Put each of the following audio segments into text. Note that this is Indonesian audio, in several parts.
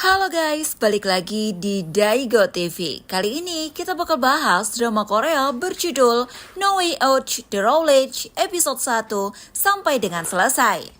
Halo guys, balik lagi di Daigo TV. Kali ini kita bakal bahas drama Korea berjudul No Way Out The Roulette episode 1 sampai dengan selesai.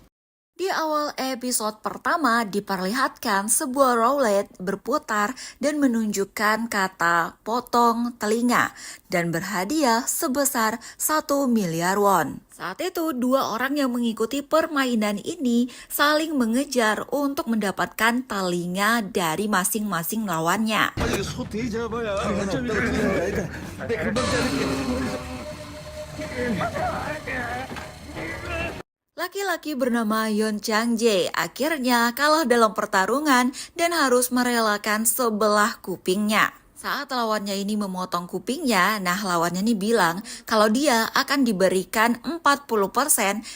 Di awal episode pertama diperlihatkan sebuah roulette berputar dan menunjukkan kata potong telinga dan berhadiah sebesar 1 miliar won. Saat itu dua orang yang mengikuti permainan ini saling mengejar untuk mendapatkan telinga dari masing-masing lawannya. 아니 소 되게 잡아야 어차피 그러니까 금방 자를게. Laki-laki bernama Yeon Chang-jae akhirnya kalah dalam pertarungan dan harus merelakan sebelah kupingnya. Saat lawannya ini memotong kupingnya, lawannya ini bilang kalau dia akan diberikan 40%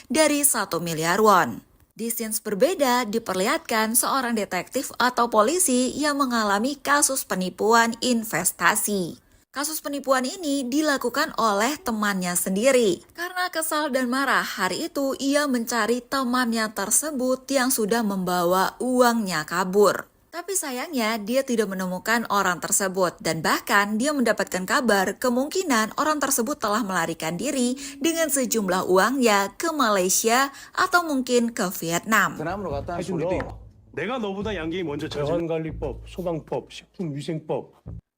dari 1 miliar won. Di scenes berbeda diperlihatkan seorang detektif atau polisi yang mengalami kasus penipuan investasi. Kasus penipuan ini dilakukan oleh temannya sendiri. Karena kesal dan marah, hari itu ia mencari temannya tersebut yang sudah membawa uangnya kabur. Tapi sayangnya dia tidak menemukan orang tersebut dan bahkan dia mendapatkan kabar kemungkinan orang tersebut telah melarikan diri dengan sejumlah uangnya ke Malaysia atau mungkin ke Vietnam. 그남으로 갔다 해준 우리 너 내가 너보다 양갱이 먼저 찾은 대환관리법, 소방법, 식품위생법.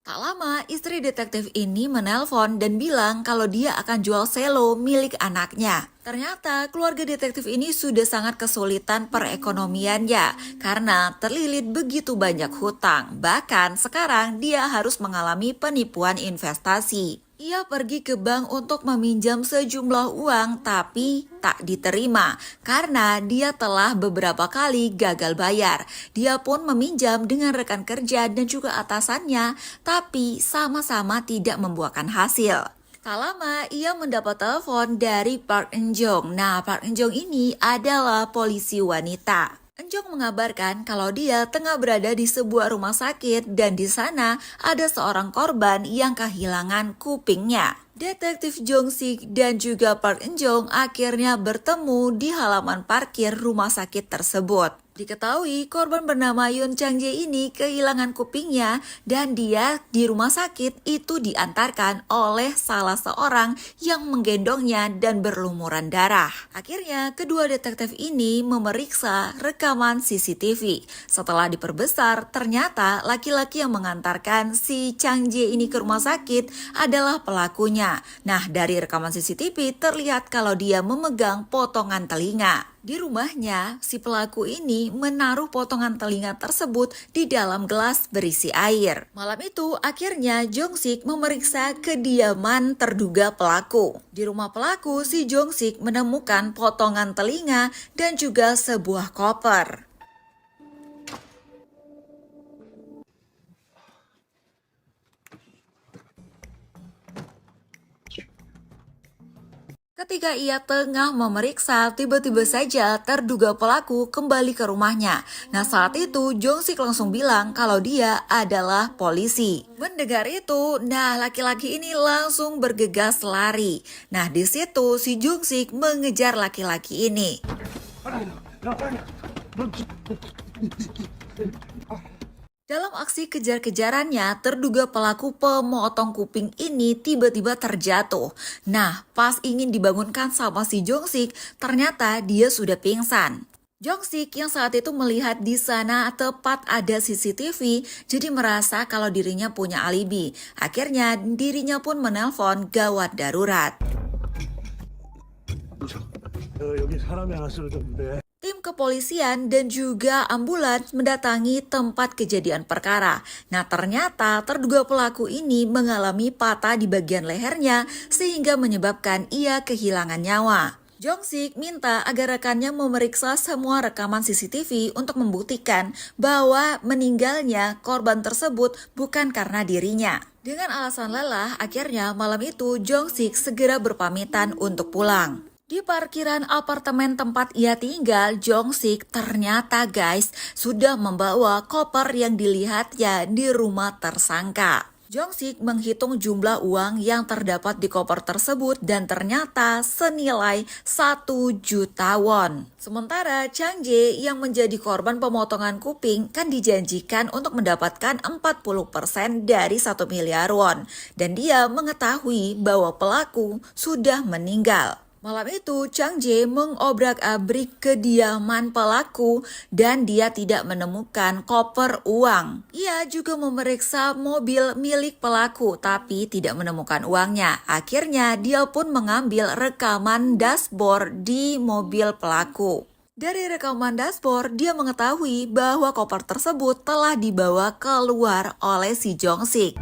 Tak lama, istri detektif ini menelpon dan bilang kalau dia akan jual selo milik anaknya. Ternyata keluarga detektif ini sudah sangat kesulitan perekonomiannya karena terlilit begitu banyak hutang. Bahkan sekarang dia harus mengalami penipuan investasi. Ia pergi ke bank untuk meminjam sejumlah uang tapi tak diterima karena dia telah beberapa kali gagal bayar. Dia pun meminjam dengan rekan kerja dan juga atasannya tapi sama-sama tidak membuahkan hasil. Tak lama ia mendapat telepon dari Park Eun-jong. Park Eun-jong ini adalah polisi wanita. Eun-jong mengabarkan kalau dia tengah berada di sebuah rumah sakit dan di sana ada seorang korban yang kehilangan kupingnya. Detektif Jong-sik dan juga Park Eun-jong akhirnya bertemu di halaman parkir rumah sakit tersebut. Diketahui korban bernama Yeon Chang-jae ini kehilangan kupingnya dan dia di rumah sakit itu diantarkan oleh salah seorang yang menggendongnya dan berlumuran darah. Akhirnya kedua detektif ini memeriksa rekaman CCTV. Setelah diperbesar, ternyata laki-laki yang mengantarkan si Chang-jae ini ke rumah sakit adalah pelakunya. Dari rekaman CCTV terlihat kalau dia memegang potongan telinga. Di rumahnya, si pelaku ini menaruh potongan telinga tersebut di dalam gelas berisi air. Malam itu, akhirnya Jong-sik memeriksa kediaman terduga pelaku. Di rumah pelaku, si Jong-sik menemukan potongan telinga dan juga sebuah koper. Ketika ia tengah memeriksa, tiba-tiba saja terduga pelaku kembali ke rumahnya. Saat itu Jong-sik langsung bilang kalau dia adalah polisi. Mendengar itu, laki-laki ini langsung bergegas lari. Di situ si Jong-sik mengejar laki-laki ini. Dalam aksi kejar-kejarannya, terduga pelaku pemotong kuping ini tiba-tiba terjatuh. Pas ingin dibangunkan sama si Jong-sik, ternyata dia sudah pingsan. Jong-sik yang saat itu melihat di sana tepat ada CCTV, jadi merasa kalau dirinya punya alibi. Akhirnya dirinya pun menelpon gawat darurat. 여기 사람이 하나 쓰러졌는데. Tim kepolisian dan juga ambulans mendatangi tempat kejadian perkara. Ternyata terduga pelaku ini mengalami patah di bagian lehernya sehingga menyebabkan ia kehilangan nyawa. Jong-sik minta agar rekannya memeriksa semua rekaman CCTV untuk membuktikan bahwa meninggalnya korban tersebut bukan karena dirinya. Dengan alasan lelah, akhirnya malam itu Jong-sik segera berpamitan untuk pulang. Di parkiran apartemen tempat ia tinggal, Jong-sik ternyata guys sudah membawa koper yang dilihatnya di rumah tersangka. Jong-sik menghitung jumlah uang yang terdapat di koper tersebut dan ternyata senilai 1 juta won. Sementara Chang Jae yang menjadi korban pemotongan kuping kan dijanjikan untuk mendapatkan 40% dari 1 miliar won. Dan dia mengetahui bahwa pelaku sudah meninggal. Malam itu, Chang Jae mengobrak-abrik kediaman pelaku dan dia tidak menemukan koper uang. Ia juga memeriksa mobil milik pelaku tapi tidak menemukan uangnya. Akhirnya, dia pun mengambil rekaman dashboard di mobil pelaku. Dari rekaman dashboard, dia mengetahui bahwa koper tersebut telah dibawa keluar oleh si Jong-sik.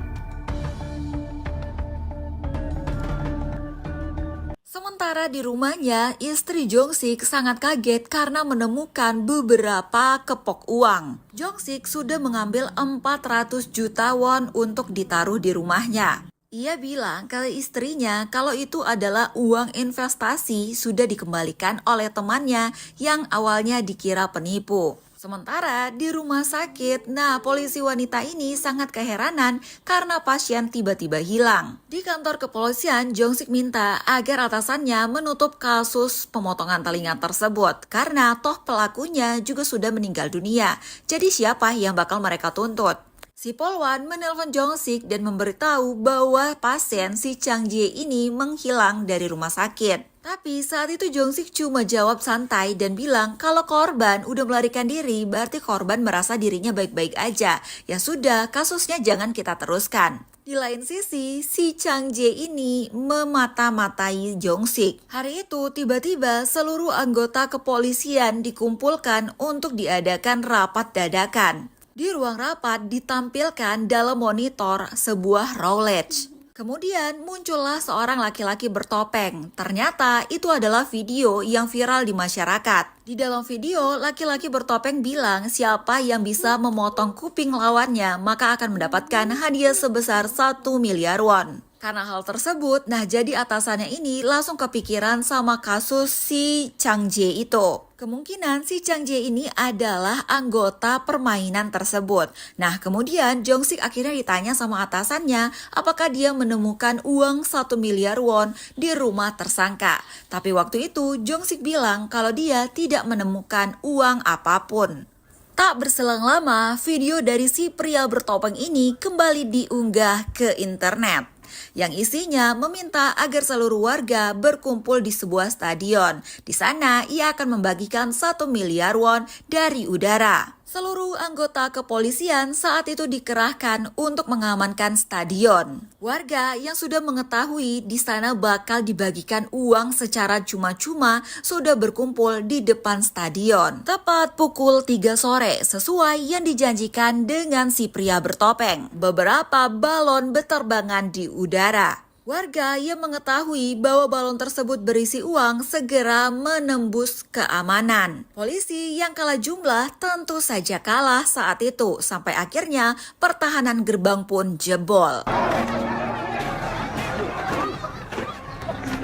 Sementara di rumahnya, istri Jong-sik sangat kaget karena menemukan beberapa kepok uang. Jong-sik sudah mengambil 400 juta won untuk ditaruh di rumahnya. Ia bilang ke istrinya kalau itu adalah uang investasi sudah dikembalikan oleh temannya yang awalnya dikira penipu. Sementara di rumah sakit, polisi wanita ini sangat keheranan karena pasien tiba-tiba hilang. Di kantor kepolisian, Jong-sik minta agar atasannya menutup kasus pemotongan telinga tersebut karena toh pelakunya juga sudah meninggal dunia. Jadi siapa yang bakal mereka tuntut? Si Polwan menelpon Jong-sik dan memberitahu bahwa pasien si Chang Jae ini menghilang dari rumah sakit. Tapi saat itu Jong-sik cuma jawab santai dan bilang kalau korban udah melarikan diri berarti korban merasa dirinya baik-baik aja. Ya sudah, kasusnya jangan kita teruskan. Di lain sisi, si Chang Jae ini memata-matai Jong-sik. Hari itu tiba-tiba seluruh anggota kepolisian dikumpulkan untuk diadakan rapat dadakan. Di ruang rapat ditampilkan dalam monitor sebuah Rolex. Kemudian muncullah seorang laki-laki bertopeng. Ternyata itu adalah video yang viral di masyarakat. Di dalam video, laki-laki bertopeng bilang siapa yang bisa memotong kuping lawannya maka akan mendapatkan hadiah sebesar 1 miliar won. Karena hal tersebut, jadi atasannya ini langsung kepikiran sama kasus si Chang Jae itu. Kemungkinan si Chang Jae ini adalah anggota permainan tersebut. Kemudian Jong-sik akhirnya ditanya sama atasannya apakah dia menemukan uang 1 miliar won di rumah tersangka. Tapi waktu itu Jong-sik bilang kalau dia tidak menemukan uang apapun. Tak berselang lama, video dari si pria bertopeng ini kembali diunggah ke internet. Yang isinya meminta agar seluruh warga berkumpul di sebuah stadion. Di sana ia akan membagikan 1 miliar won dari udara. Seluruh anggota kepolisian saat itu dikerahkan untuk mengamankan stadion. Warga yang sudah mengetahui di sana bakal dibagikan uang secara cuma-cuma sudah berkumpul di depan stadion. Tepat pukul 3 sore sesuai yang dijanjikan dengan si pria bertopeng. Beberapa balon berterbangan di udara. Warga yang mengetahui bahwa balon tersebut berisi uang segera menembus keamanan. Polisi yang kalah jumlah tentu saja kalah saat itu sampai akhirnya pertahanan gerbang pun jebol.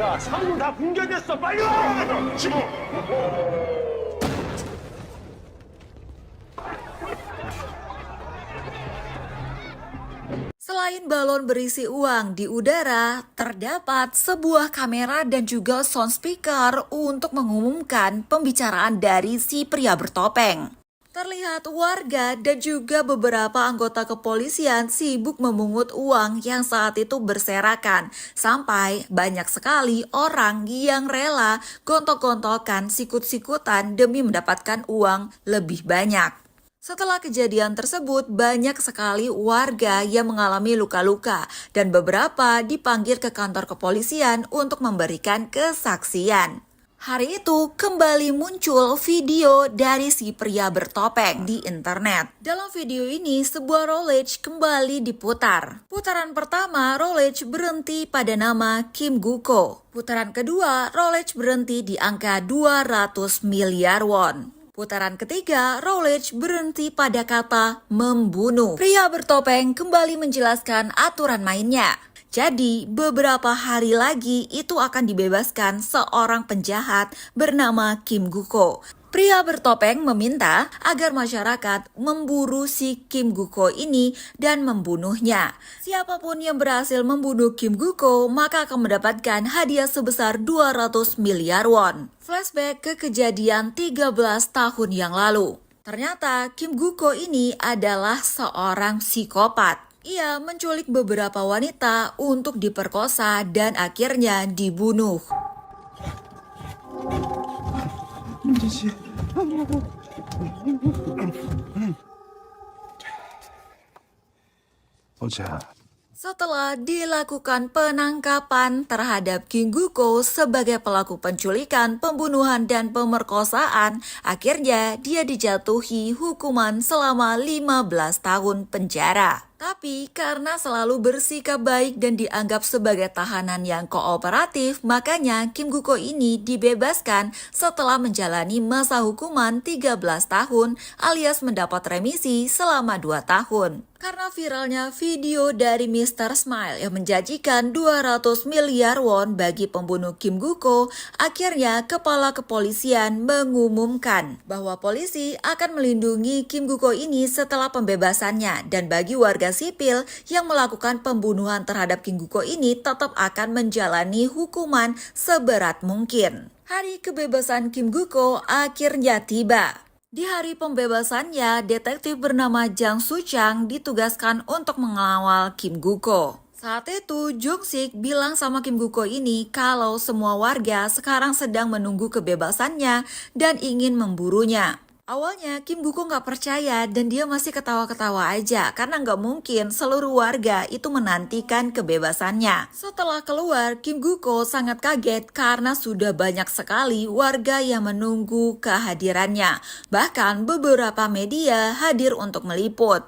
야, 상문 다 붕괴됐어. 빨리 와! Selain balon berisi uang di udara, terdapat sebuah kamera dan juga sound speaker untuk mengumumkan pembicaraan dari si pria bertopeng. Terlihat warga dan juga beberapa anggota kepolisian sibuk memungut uang yang saat itu berserakan. Sampai banyak sekali orang yang rela gontok-gontokan sikut-sikutan demi mendapatkan uang lebih banyak. Setelah kejadian tersebut, banyak sekali warga yang mengalami luka-luka dan beberapa dipanggil ke kantor kepolisian untuk memberikan kesaksian. Hari itu kembali muncul video dari si pria bertopeng di internet. Dalam video ini, sebuah Rolex kembali diputar. Putaran pertama, Rolex berhenti pada nama Kim Gu-ko. Putaran kedua, Rolex berhenti di angka 200 miliar won. Putaran ketiga, Rolex berhenti pada kata membunuh. Pria bertopeng kembali menjelaskan aturan mainnya. Jadi, beberapa hari lagi itu akan dibebaskan seorang penjahat bernama Kim Gu-ko. Pria bertopeng meminta agar masyarakat memburu si Kim Guko ini dan membunuhnya. Siapapun yang berhasil membunuh Kim Guko maka akan mendapatkan hadiah sebesar 200 miliar won. Flashback ke kejadian 13 tahun yang lalu. Ternyata Kim Guko ini adalah seorang psikopat. Ia menculik beberapa wanita untuk diperkosa dan akhirnya dibunuh. Setelah dilakukan penangkapan terhadap Kim Guko sebagai pelaku penculikan, pembunuhan, dan pemerkosaan, akhirnya dia dijatuhi hukuman selama 15 tahun penjara. Tapi karena selalu bersikap baik dan dianggap sebagai tahanan yang kooperatif, makanya Kim Guko ini dibebaskan setelah menjalani masa hukuman 13 tahun alias mendapat remisi selama 2 tahun. Karena viralnya video dari Mr. Smile yang menjanjikan 200 miliar won bagi pembunuh Kim Guko, akhirnya kepala kepolisian mengumumkan bahwa polisi akan melindungi Kim Guko ini setelah pembebasannya, dan bagi warga sipil yang melakukan pembunuhan terhadap Kim Guko ini tetap akan menjalani hukuman seberat mungkin. Hari kebebasan Kim Guko akhirnya tiba. Di hari pembebasannya, detektif bernama Jang Soo-chang ditugaskan untuk mengawal Kim Guko. Saat itu, Jung Sik bilang sama Kim Guko ini kalau semua warga sekarang sedang menunggu kebebasannya dan ingin memburunya. Awalnya Kim Guko nggak percaya dan dia masih ketawa-ketawa aja karena nggak mungkin seluruh warga itu menantikan kebebasannya. Setelah keluar, Kim Guko sangat kaget karena sudah banyak sekali warga yang menunggu kehadirannya. Bahkan beberapa media hadir untuk meliput.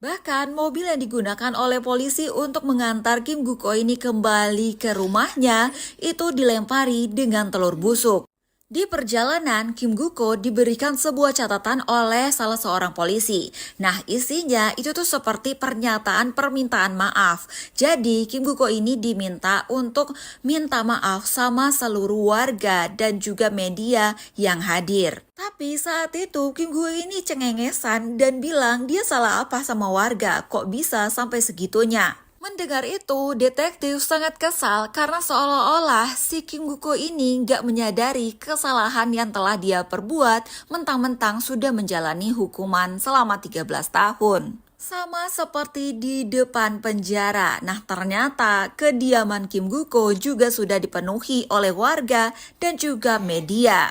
Bahkan mobil yang digunakan oleh polisi untuk mengantar Kim Guko ini kembali ke rumahnya itu dilempari dengan telur busuk. Di perjalanan, Kim Guko diberikan sebuah catatan oleh salah seorang polisi. Nah, isinya itu tuh seperti pernyataan permintaan maaf. Jadi, Kim Guko ini diminta untuk minta maaf sama seluruh warga dan juga media yang hadir. Tapi saat itu Kim Guko ini cengengesan dan bilang dia salah apa sama warga, kok bisa sampai segitunya. Mendengar itu, detektif sangat kesal karena seolah-olah si Kim Guko ini nggak menyadari kesalahan yang telah dia perbuat, mentang-mentang sudah menjalani hukuman selama 13 tahun. Sama seperti di depan penjara. Nah, ternyata kediaman Kim Guko juga sudah dipenuhi oleh warga dan juga media.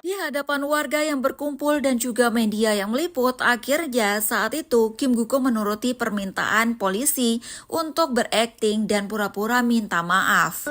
Di hadapan warga yang berkumpul dan juga media yang meliput, akhirnya saat itu Kim Guko menuruti permintaan polisi untuk berakting dan pura-pura minta maaf.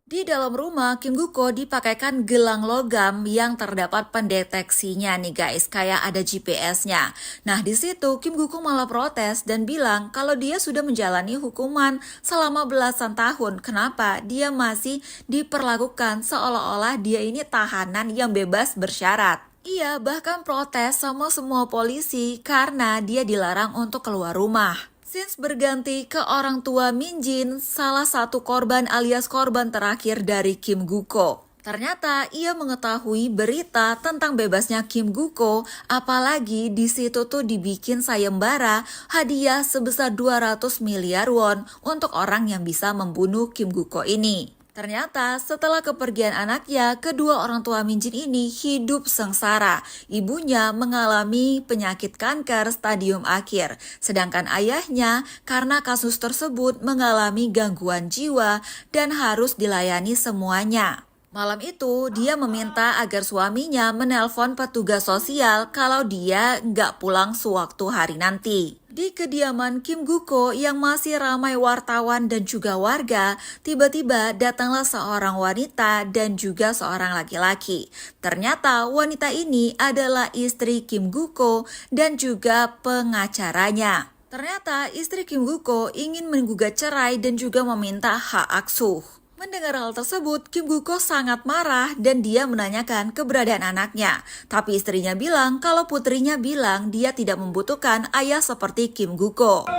Di dalam rumah, Kim Guko dipakaikan gelang logam yang terdapat pendeteksinya nih guys, kayak ada GPS-nya. Nah, di situ Kim Guko malah protes dan bilang kalau dia sudah menjalani hukuman selama belasan tahun. Kenapa dia masih diperlakukan seolah-olah dia ini tahanan yang bebas bersyarat? Ia bahkan protes sama semua polisi karena dia dilarang untuk keluar rumah. Sins berganti ke orang tua Min Jin, salah satu korban alias korban terakhir dari Kim Guko. Ternyata ia mengetahui berita tentang bebasnya Kim Guko, apalagi di situ tuh dibikin sayembara hadiah sebesar 200 miliar won untuk orang yang bisa membunuh Kim Guko ini. Ternyata setelah kepergian anaknya, kedua orang tua Min Jin ini hidup sengsara. Ibunya mengalami penyakit kanker stadium akhir, sedangkan ayahnya karena kasus tersebut mengalami gangguan jiwa dan harus dilayani semuanya. Malam itu, dia meminta agar suaminya menelpon petugas sosial kalau dia nggak pulang sewaktu hari nanti. Di kediaman Kim Guko yang masih ramai wartawan dan juga warga, tiba-tiba datanglah seorang wanita dan juga seorang laki-laki. Ternyata wanita ini adalah istri Kim Guko dan juga pengacaranya. Ternyata istri Kim Guko ingin menggugat cerai dan juga meminta hak asuh. Mendengar hal tersebut, Kim Guko sangat marah dan dia menanyakan keberadaan anaknya. Tapi istrinya bilang kalau putrinya bilang dia tidak membutuhkan ayah seperti Kim Guko.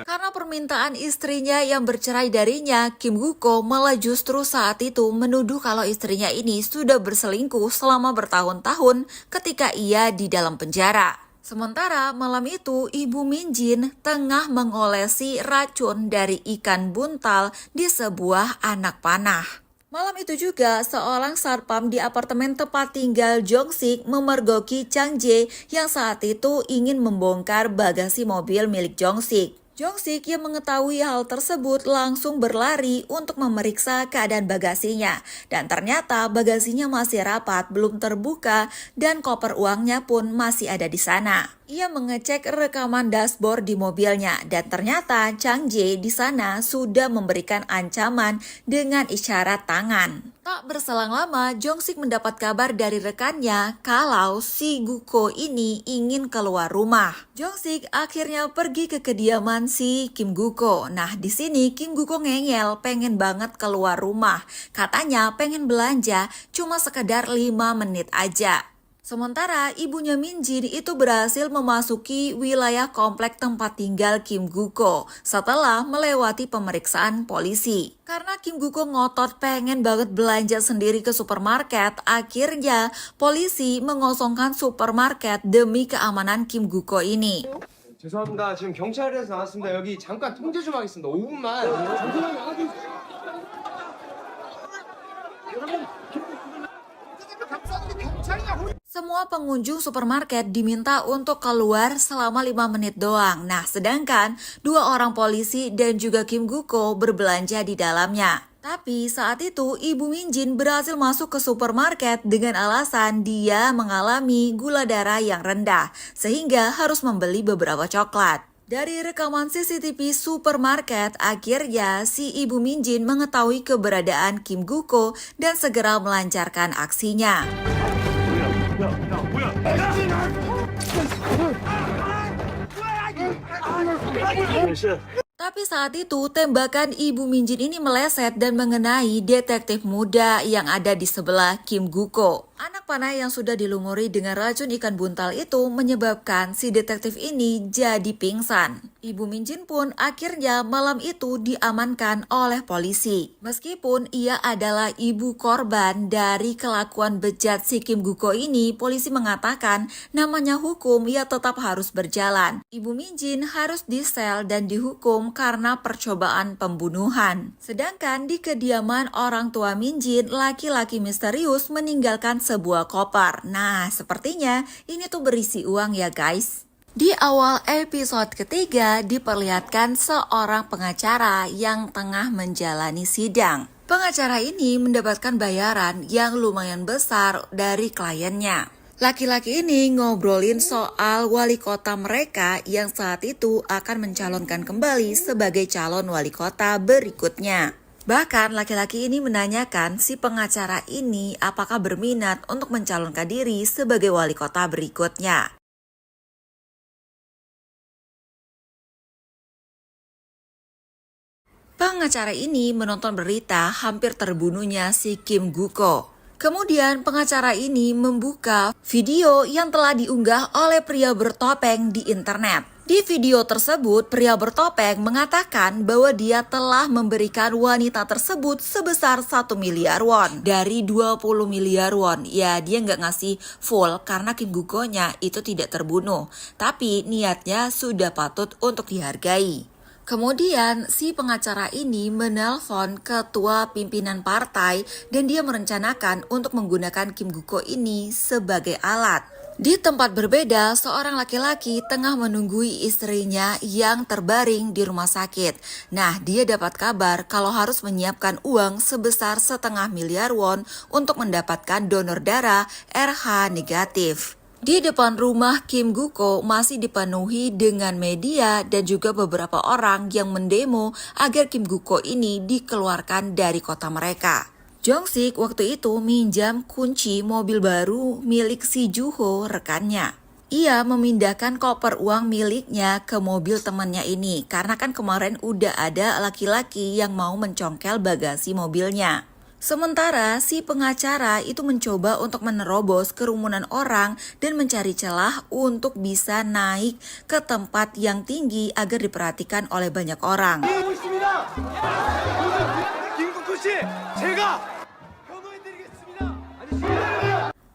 Karena permintaan istrinya yang bercerai darinya, Kim Guko malah justru saat itu menuduh kalau istrinya ini sudah berselingkuh selama bertahun-tahun ketika ia di dalam penjara. Sementara malam itu, Ibu Min Jin tengah mengolesi racun dari ikan buntal di sebuah anak panah. Malam itu juga, seorang satpam di apartemen tempat tinggal Jong Sik memergoki Chang Jae yang saat itu ingin membongkar bagasi mobil milik Jong Sik. Jong Sik yang mengetahui hal tersebut langsung berlari untuk memeriksa keadaan bagasinya. Dan ternyata bagasinya masih rapat, belum terbuka, dan koper uangnya pun masih ada di sana. Ia mengecek rekaman dashboard di mobilnya dan ternyata Chang Jae di sana sudah memberikan ancaman dengan isyarat tangan. Tak berselang lama, Jong Sik mendapat kabar dari rekannya kalau si Guko ini ingin keluar rumah. Jong Sik akhirnya pergi ke kediaman si Kim Guko. Nah, di sini Kim Guko ngeyel, pengen banget keluar rumah. Katanya pengen belanja, cuma sekedar 5 menit aja. Sementara ibunya Min Jin itu berhasil memasuki wilayah komplek tempat tinggal Kim Guko setelah melewati pemeriksaan polisi. Karena Kim Guko ngotot pengen banget belanja sendiri ke supermarket, akhirnya polisi mengosongkan supermarket demi keamanan Kim Guko ini. 죄송합니다. 지금 경찰에서 나왔습니다. 여기 잠깐 통제 좀 하겠습니다. 5분만. Semua pengunjung supermarket diminta untuk keluar selama 5 menit doang. Nah, sedangkan 2 orang polisi dan juga Kim Guko berbelanja di dalamnya. Tapi saat itu Ibu Min Jin berhasil masuk ke supermarket dengan alasan dia mengalami gula darah yang rendah, sehingga harus membeli beberapa coklat. Dari rekaman CCTV supermarket, akhirnya si Ibu Min Jin mengetahui keberadaan Kim Guko dan segera melancarkan aksinya. Tapi saat itu tembakan Ibu Min Jin ini meleset dan mengenai detektif muda yang ada di sebelah Kim Guko. Anak panah yang sudah dilumuri dengan racun ikan buntal itu menyebabkan si detektif ini jadi pingsan. Ibu Min Jin pun akhirnya malam itu diamankan oleh polisi. Meskipun ia adalah ibu korban dari kelakuan bejat si Kim Guko ini, polisi mengatakan namanya hukum ia tetap harus berjalan. Ibu Min Jin harus disel dan dihukum karena percobaan pembunuhan. Sedangkan di kediaman orang tua Min Jin, laki-laki misterius meninggalkan sebuah koper. Nah, sepertinya ini tuh berisi uang ya guys. Di awal episode ketiga diperlihatkan seorang pengacara yang tengah menjalani sidang. Pengacara ini mendapatkan bayaran yang lumayan besar dari kliennya. Laki-laki ini ngobrolin soal wali kota mereka yang saat itu akan mencalonkan kembali sebagai calon wali kota berikutnya. Bahkan laki-laki ini menanyakan si pengacara ini apakah berminat untuk mencalonkan diri sebagai wali kota berikutnya. Pengacara ini menonton berita hampir terbunuhnya si Kim Guko. Kemudian pengacara ini membuka video yang telah diunggah oleh pria bertopeng di internet. Di video tersebut, pria bertopeng mengatakan bahwa dia telah memberikan wanita tersebut sebesar 1 miliar won dari 20 miliar won. Ya, dia nggak ngasih full karena Kim Guko-nya itu tidak terbunuh. Tapi niatnya sudah patut untuk dihargai. Kemudian si pengacara ini menelpon ketua pimpinan partai dan dia merencanakan untuk menggunakan Kim Guko ini sebagai alat. Di tempat berbeda, seorang laki-laki tengah menunggui istrinya yang terbaring di rumah sakit. Nah, dia dapat kabar kalau harus menyiapkan uang sebesar 0,5 miliar won untuk mendapatkan donor darah RH negatif. Di depan rumah Kim Guko masih dipenuhi dengan media dan juga beberapa orang yang mendemo agar Kim Guko ini dikeluarkan dari kota mereka. Jong Sik waktu itu minjam kunci mobil baru milik si Juho rekannya. Ia memindahkan koper uang miliknya ke mobil temannya ini karena kan kemarin udah ada laki-laki yang mau mencongkel bagasi mobilnya. Sementara si pengacara itu mencoba untuk menerobos kerumunan orang dan mencari celah untuk bisa naik ke tempat yang tinggi agar diperhatikan oleh banyak orang. 하고 있습니다. 김국호 씨, 제가 변호해드리겠습니다. 아저씨.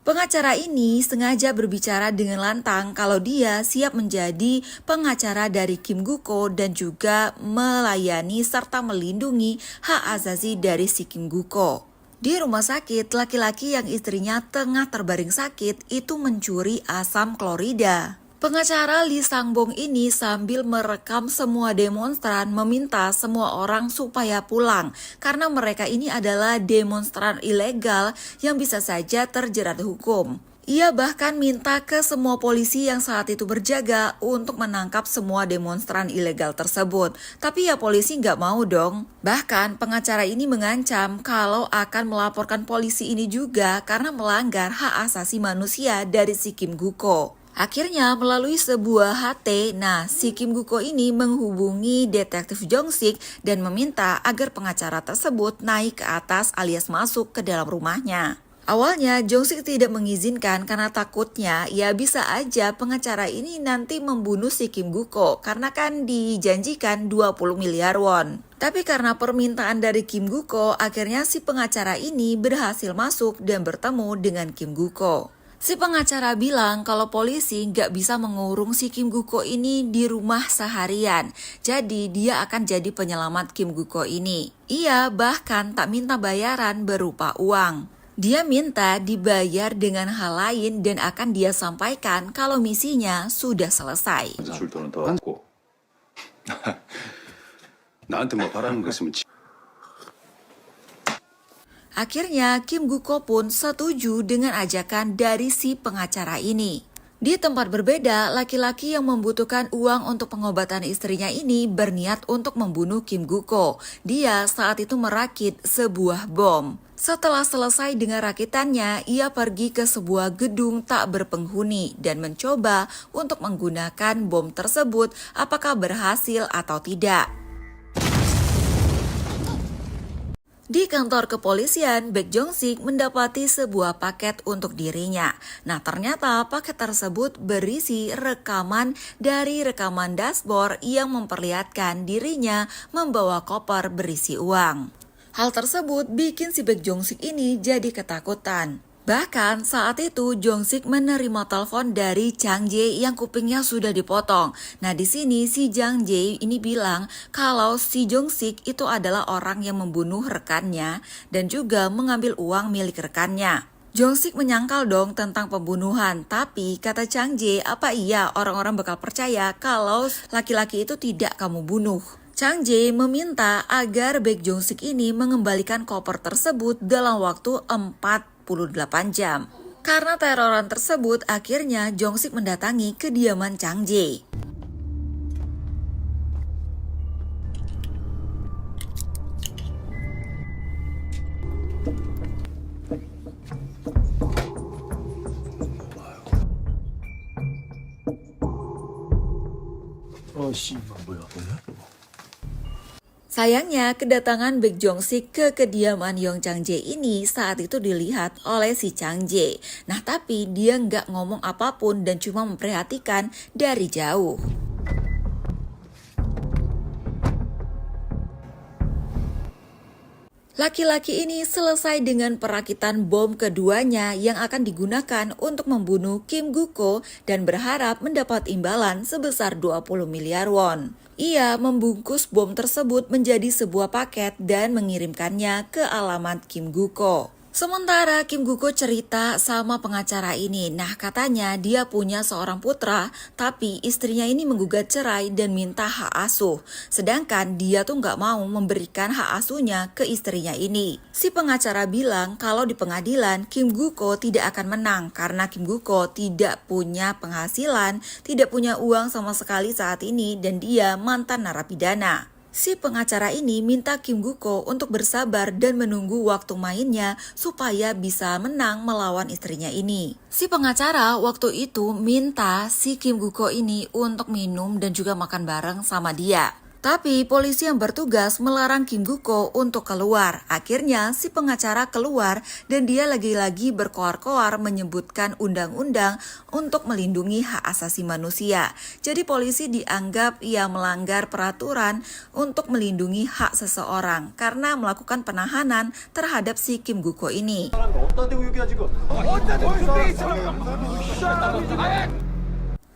Pengacara ini sengaja berbicara dengan lantang kalau dia siap menjadi pengacara dari Kim Guko dan juga melayani serta melindungi hak asasi dari si Kim Guko. Di rumah sakit, laki-laki yang istrinya tengah terbaring sakit itu mencuri asam klorida. Pengacara Lee Sang-bong ini sambil merekam semua demonstran meminta semua orang supaya pulang karena mereka ini adalah demonstran ilegal yang bisa saja terjerat hukum. Ia bahkan minta ke semua polisi yang saat itu berjaga untuk menangkap semua demonstran ilegal tersebut. Tapi ya polisi nggak mau dong. Bahkan pengacara ini mengancam kalau akan melaporkan polisi ini juga karena melanggar hak asasi manusia dari si Kim Guko. Akhirnya melalui sebuah HT, si Kim Guko ini menghubungi detektif Jong-sik dan meminta agar pengacara tersebut naik ke atas alias masuk ke dalam rumahnya. Awalnya Jong-sik tidak mengizinkan karena takutnya ya bisa aja pengacara ini nanti membunuh si Kim Guko karena kan dijanjikan 20 miliar won. Tapi karena permintaan dari Kim Guko, akhirnya si pengacara ini berhasil masuk dan bertemu dengan Kim Guko. Si pengacara bilang kalau polisi nggak bisa mengurung si Kim Guko ini di rumah seharian. Jadi dia akan jadi penyelamat Kim Guko ini. Ia bahkan tak minta bayaran berupa uang. Dia minta dibayar dengan hal lain dan akan dia sampaikan kalau misinya sudah selesai. 줄 돈은 더 받고 나한테 뭐 바라는 거 있으면 Akhirnya Kim Guko pun setuju dengan ajakan dari si pengacara ini. Di tempat berbeda, laki-laki yang membutuhkan uang untuk pengobatan istrinya ini berniat untuk membunuh Kim Guko. Dia saat itu merakit sebuah bom. Setelah selesai dengan rakitannya, ia pergi ke sebuah gedung tak berpenghuni dan mencoba untuk menggunakan bom tersebut apakah berhasil atau tidak. Di kantor kepolisian, Baek Jong-sik mendapati sebuah paket untuk dirinya. Nah, ternyata paket tersebut berisi rekaman dari rekaman dashboard yang memperlihatkan dirinya membawa koper berisi uang. Hal tersebut bikin si Baek Jong-sik ini jadi ketakutan. Bahkan saat itu Jong-sik menerima telepon dari Chang Jae yang kupingnya sudah dipotong. Nah di sini si Chang Jae ini bilang kalau si Jong-sik itu adalah orang yang membunuh rekannya dan juga mengambil uang milik rekannya. Jong-sik menyangkal dong tentang pembunuhan, tapi kata Chang Jae, apa iya orang-orang bakal percaya kalau laki-laki itu tidak kamu bunuh? Chang Jae meminta agar Baek Jong-sik ini mengembalikan koper tersebut dalam waktu 48 jam. Karena teroran tersebut, akhirnya Jong-sik mendatangi kediaman Chang Jae. Sayangnya, kedatangan Baek Jong-sik ke kediaman Yong Chang Jae ini saat itu dilihat oleh si Chang Jae. Nah, tapi dia nggak ngomong apapun dan cuma memperhatikan dari jauh. Laki-laki ini selesai dengan perakitan bom keduanya yang akan digunakan untuk membunuh Kim Guko dan berharap mendapat imbalan sebesar 20 miliar won. Ia membungkus bom tersebut menjadi sebuah paket dan mengirimkannya ke alamat Kim Guko. Sementara Kim Guko cerita sama pengacara ini, nah katanya dia punya seorang putra, tapi istrinya ini menggugat cerai dan minta hak asuh. Sedangkan dia tuh nggak mau memberikan hak asuhnya ke istrinya ini. Si pengacara bilang kalau di pengadilan Kim Guko tidak akan menang karena Kim Guko tidak punya penghasilan, tidak punya uang sama sekali saat ini dan dia mantan narapidana. Si pengacara ini minta Kim Guko untuk bersabar dan menunggu waktu mainnya supaya bisa menang melawan istrinya ini. Si pengacara waktu itu minta si Kim Guko ini untuk minum dan juga makan bareng sama dia. Tapi polisi yang bertugas melarang Kim Guko untuk keluar. Akhirnya si pengacara keluar dan dia lagi-lagi berkoar-koar menyebutkan undang-undang untuk melindungi hak asasi manusia. Jadi polisi dianggap ia melanggar peraturan untuk melindungi hak seseorang karena melakukan penahanan terhadap si Kim Guko ini.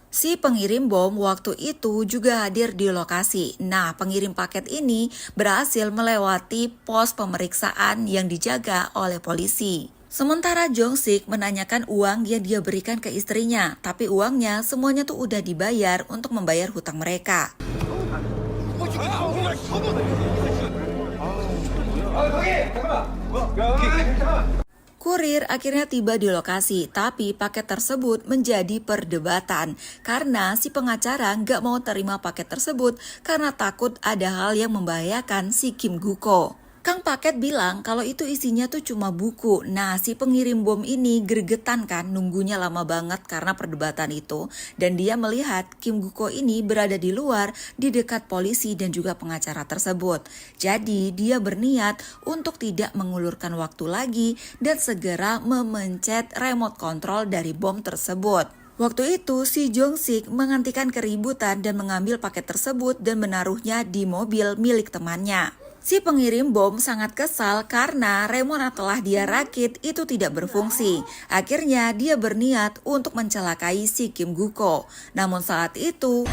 Si pengirim bom waktu itu juga hadir di lokasi. Nah, pengirim paket ini berhasil melewati pos pemeriksaan yang dijaga oleh polisi. Sementara Jong-sik menanyakan uang yang dia berikan ke istrinya, tapi uangnya semuanya tuh udah dibayar untuk membayar hutang mereka. Kurir akhirnya tiba di lokasi, tapi paket tersebut menjadi perdebatan karena si pengacara nggak mau terima paket tersebut karena takut ada hal yang membahayakan si Kim Guko. Kang paket bilang kalau itu isinya tuh cuma buku. Nah, si pengirim bom ini gregetan kan, nunggunya lama banget karena perdebatan itu. Dan dia melihat Kim Guko ini berada di luar di dekat polisi dan juga pengacara tersebut. Jadi dia berniat untuk tidak mengulurkan waktu lagi dan segera memencet remote control dari bom tersebut. Waktu itu si Jong-sik menghentikan keributan dan mengambil paket tersebut dan menaruhnya di mobil milik temannya. Si pengirim bom sangat kesal karena remote yang telah dia rakit itu tidak berfungsi. Akhirnya dia berniat untuk mencelakai si Kim Guko. Namun saat itu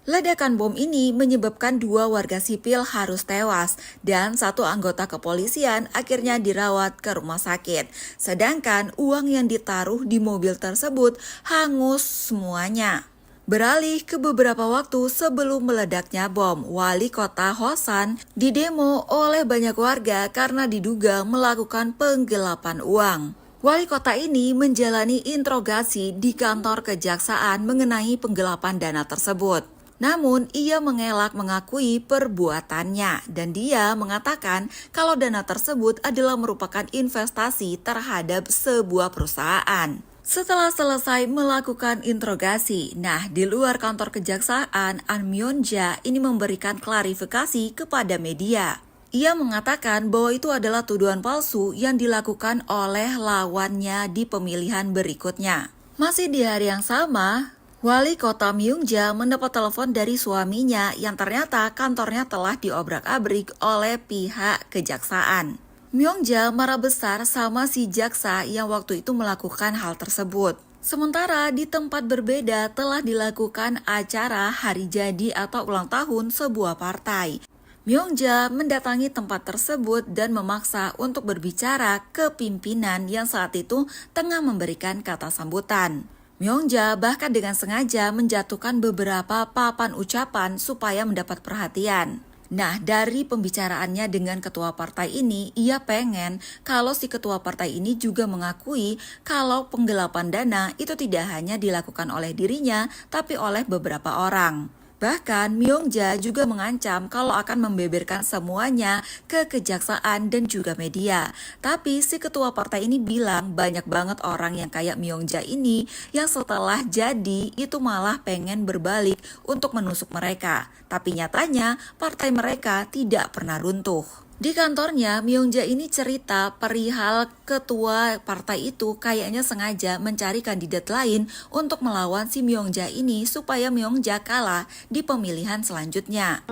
ledakan bom ini menyebabkan 2 warga sipil harus tewas dan 1 anggota kepolisian akhirnya dirawat ke rumah sakit. Sedangkan uang yang ditaruh di mobil tersebut hangus semuanya. Beralih ke beberapa waktu sebelum meledaknya bom, wali kota Hosan didemo oleh banyak warga karena diduga melakukan penggelapan uang. Wali kota ini menjalani interogasi di kantor kejaksaan mengenai penggelapan dana tersebut. Namun, ia mengelak mengakui perbuatannya dan dia mengatakan kalau dana tersebut adalah merupakan investasi terhadap sebuah perusahaan. Setelah selesai melakukan interogasi, di luar kantor kejaksaan, An Myeon-ja ini memberikan klarifikasi kepada media. Ia mengatakan bahwa itu adalah tuduhan palsu yang dilakukan oleh lawannya di pemilihan berikutnya. Masih di hari yang sama, Wali Kota Myungja mendapat telepon dari suaminya yang ternyata kantornya telah diobrak-abrik oleh pihak kejaksaan. Myungja marah besar sama si jaksa yang waktu itu melakukan hal tersebut. Sementara di tempat berbeda telah dilakukan acara hari jadi atau ulang tahun sebuah partai. Myungja mendatangi tempat tersebut dan memaksa untuk berbicara ke pimpinan yang saat itu tengah memberikan kata sambutan. Myungja bahkan dengan sengaja menjatuhkan beberapa papan ucapan supaya mendapat perhatian. Dari pembicaraannya dengan ketua partai ini, ia pengen kalau si ketua partai ini juga mengakui kalau penggelapan dana itu tidak hanya dilakukan oleh dirinya, tapi oleh beberapa orang. Bahkan Myungja juga mengancam kalau akan membeberkan semuanya ke kejaksaan dan juga media. Tapi si ketua partai ini bilang banyak banget orang yang kayak Myungja ini yang setelah jadi itu malah pengen berbalik untuk menusuk mereka. Tapi nyatanya partai mereka tidak pernah runtuh. Di kantornya, Myungja ini cerita perihal ketua partai itu kayaknya sengaja mencari kandidat lain untuk melawan si Myungja ini supaya Myungja kalah di pemilihan selanjutnya.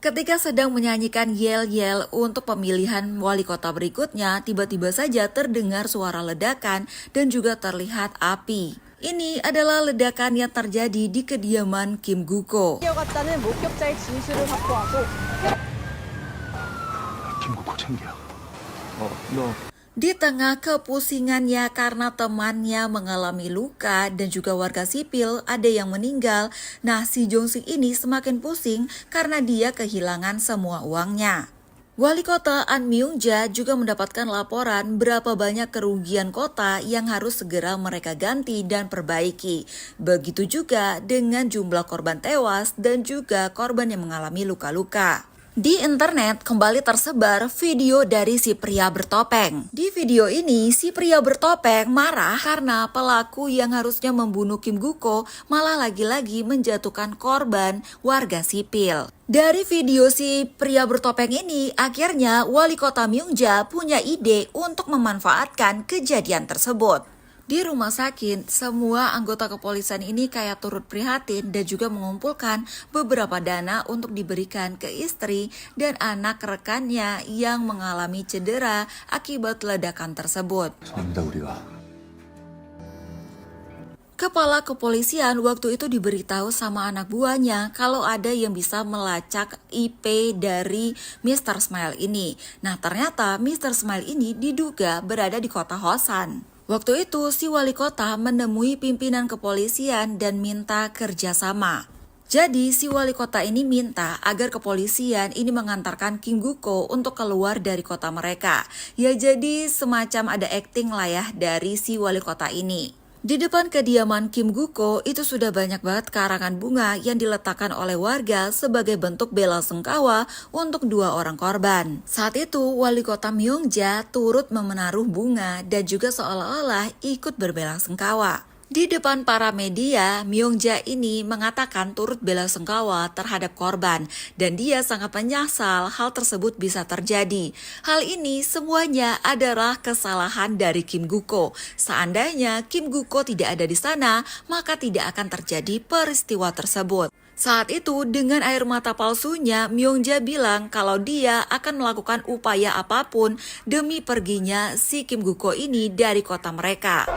Ketika sedang menyanyikan yel-yel untuk pemilihan wali kota berikutnya, tiba-tiba saja terdengar suara ledakan dan juga terlihat api. Ini adalah ledakan yang terjadi di kediaman Kim Guko. Di tengah kepusingannya karena temannya mengalami luka dan juga warga sipil ada yang meninggal, si Jong-sik ini semakin pusing karena dia kehilangan semua uangnya. Wali kota An Myung-ja juga mendapatkan laporan berapa banyak kerugian kota yang harus segera mereka ganti dan perbaiki. Begitu juga dengan jumlah korban tewas dan juga korban yang mengalami luka-luka. Di internet kembali tersebar video dari si pria bertopeng. Di video ini, si pria bertopeng marah karena pelaku yang harusnya membunuh Kim Guk-ko malah lagi-lagi menjatuhkan korban warga sipil. Dari video si pria bertopeng ini, akhirnya wali kota Myung-ja punya ide untuk memanfaatkan kejadian tersebut. Di rumah sakit, semua anggota kepolisian ini kayak turut prihatin dan juga mengumpulkan beberapa dana untuk diberikan ke istri dan anak rekannya yang mengalami cedera akibat ledakan tersebut. Kepala kepolisian waktu itu diberitahu sama anak buahnya kalau ada yang bisa melacak IP dari Mr. Smile ini. Nah, ternyata Mr. Smile ini diduga berada di kota Hosan. Waktu itu, si wali kota menemui pimpinan kepolisian dan minta kerjasama. Jadi, si wali kota ini minta agar kepolisian ini mengantarkan Kim Guk-ko untuk keluar dari kota mereka. Ya, jadi semacam ada acting lah ya dari si wali kota ini. Di depan kediaman Kim Guk-ko itu sudah banyak banget karangan bunga yang diletakkan oleh warga sebagai bentuk bela sungkawa untuk dua orang korban. Saat itu wali kota Myung-ja turut menaruh bunga dan juga seolah-olah ikut berbela sungkawa. Di depan para media, Myung-ja ini mengatakan turut bela sungkawa terhadap korban dan dia sangat menyesal hal tersebut bisa terjadi. Hal ini semuanya adalah kesalahan dari Kim Guk-ko. Seandainya Kim Guk-ko tidak ada di sana, maka tidak akan terjadi peristiwa tersebut. Saat itu dengan air mata palsunya, Myung-ja bilang kalau dia akan melakukan upaya apapun demi perginya si Kim Guk-ko ini dari kota mereka.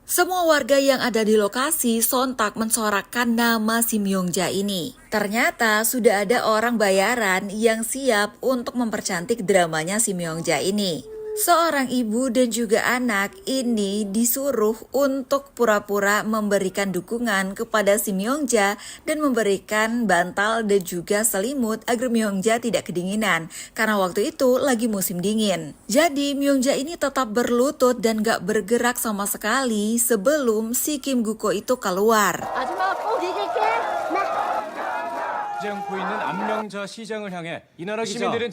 Semua warga yang ada di lokasi sontak mensorakkan nama si Myung-ja ini. Ternyata sudah ada orang bayaran yang siap untuk mempercantik dramanya si Myung-ja ini. Seorang ibu dan juga anak ini disuruh untuk pura-pura memberikan dukungan kepada si Myung-ja dan memberikan bantal dan juga selimut agar Myung-ja tidak kedinginan karena waktu itu lagi musim dingin. Jadi Myung-ja ini tetap berlutut dan gak bergerak sama sekali sebelum si Kim Guk-ko itu keluar. 보이는 안명자 시장을 향해 이 나라 시민들은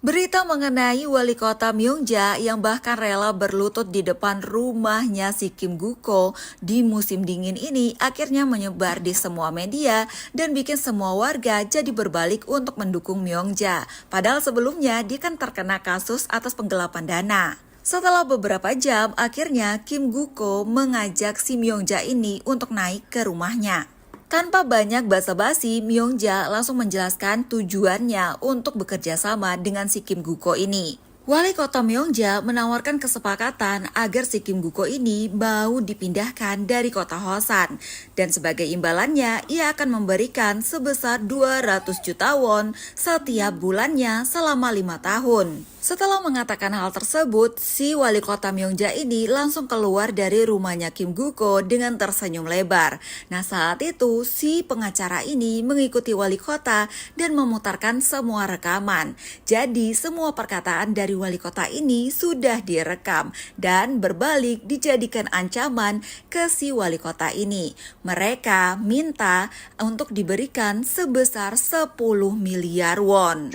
Berita mengenai wali kota Myung-ja yang bahkan rela berlutut di depan rumahnya si Kim Guk-ko di musim dingin ini akhirnya menyebar di semua media dan bikin semua warga jadi berbalik untuk mendukung Myung-ja. Padahal sebelumnya dia kan terkena kasus atas penggelapan dana. Setelah beberapa jam, akhirnya Kim Guk-ko mengajak si Myung-ja ini untuk naik ke rumahnya. Tanpa banyak basa-basi, Myung-ja langsung menjelaskan tujuannya untuk bekerja sama dengan si Kim Guk-ko ini. Wali kota Myung-ja menawarkan kesepakatan agar si Kim Guk-ko ini mau dipindahkan dari kota Hosan. Dan sebagai imbalannya, ia akan memberikan sebesar 200 juta won setiap bulannya selama 5 tahun. Setelah mengatakan hal tersebut, si wali kota Myung-ja ini langsung keluar dari rumahnya Kim Guk-ko dengan tersenyum lebar. Nah, saat itu si pengacara ini mengikuti wali kota dan memutarkan semua rekaman. Jadi semua perkataan dari wali kota ini sudah direkam dan berbalik dijadikan ancaman ke si wali kota ini. Mereka minta untuk diberikan sebesar 10 miliar won.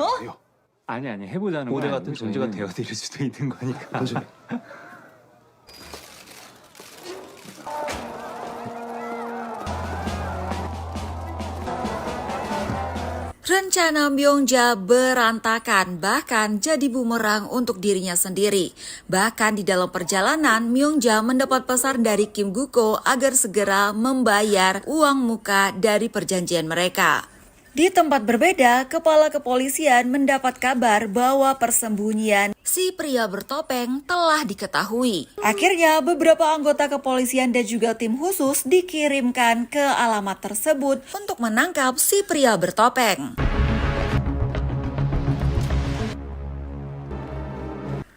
아니 해보자는 고대 같은 존재가 되어드릴 수도 있는 거니까. Rencana Myung-ja berantakan, bahkan jadi bumerang untuk dirinya sendiri. Bahkan di dalam perjalanan, Myung-ja mendapat pesan dari Kim Guk-ko agar segera membayar uang muka dari perjanjian mereka. Di tempat berbeda, kepala kepolisian mendapat kabar bahwa persembunyian si pria bertopeng telah diketahui. Akhirnya, beberapa anggota kepolisian dan juga tim khusus dikirimkan ke alamat tersebut untuk menangkap si pria bertopeng.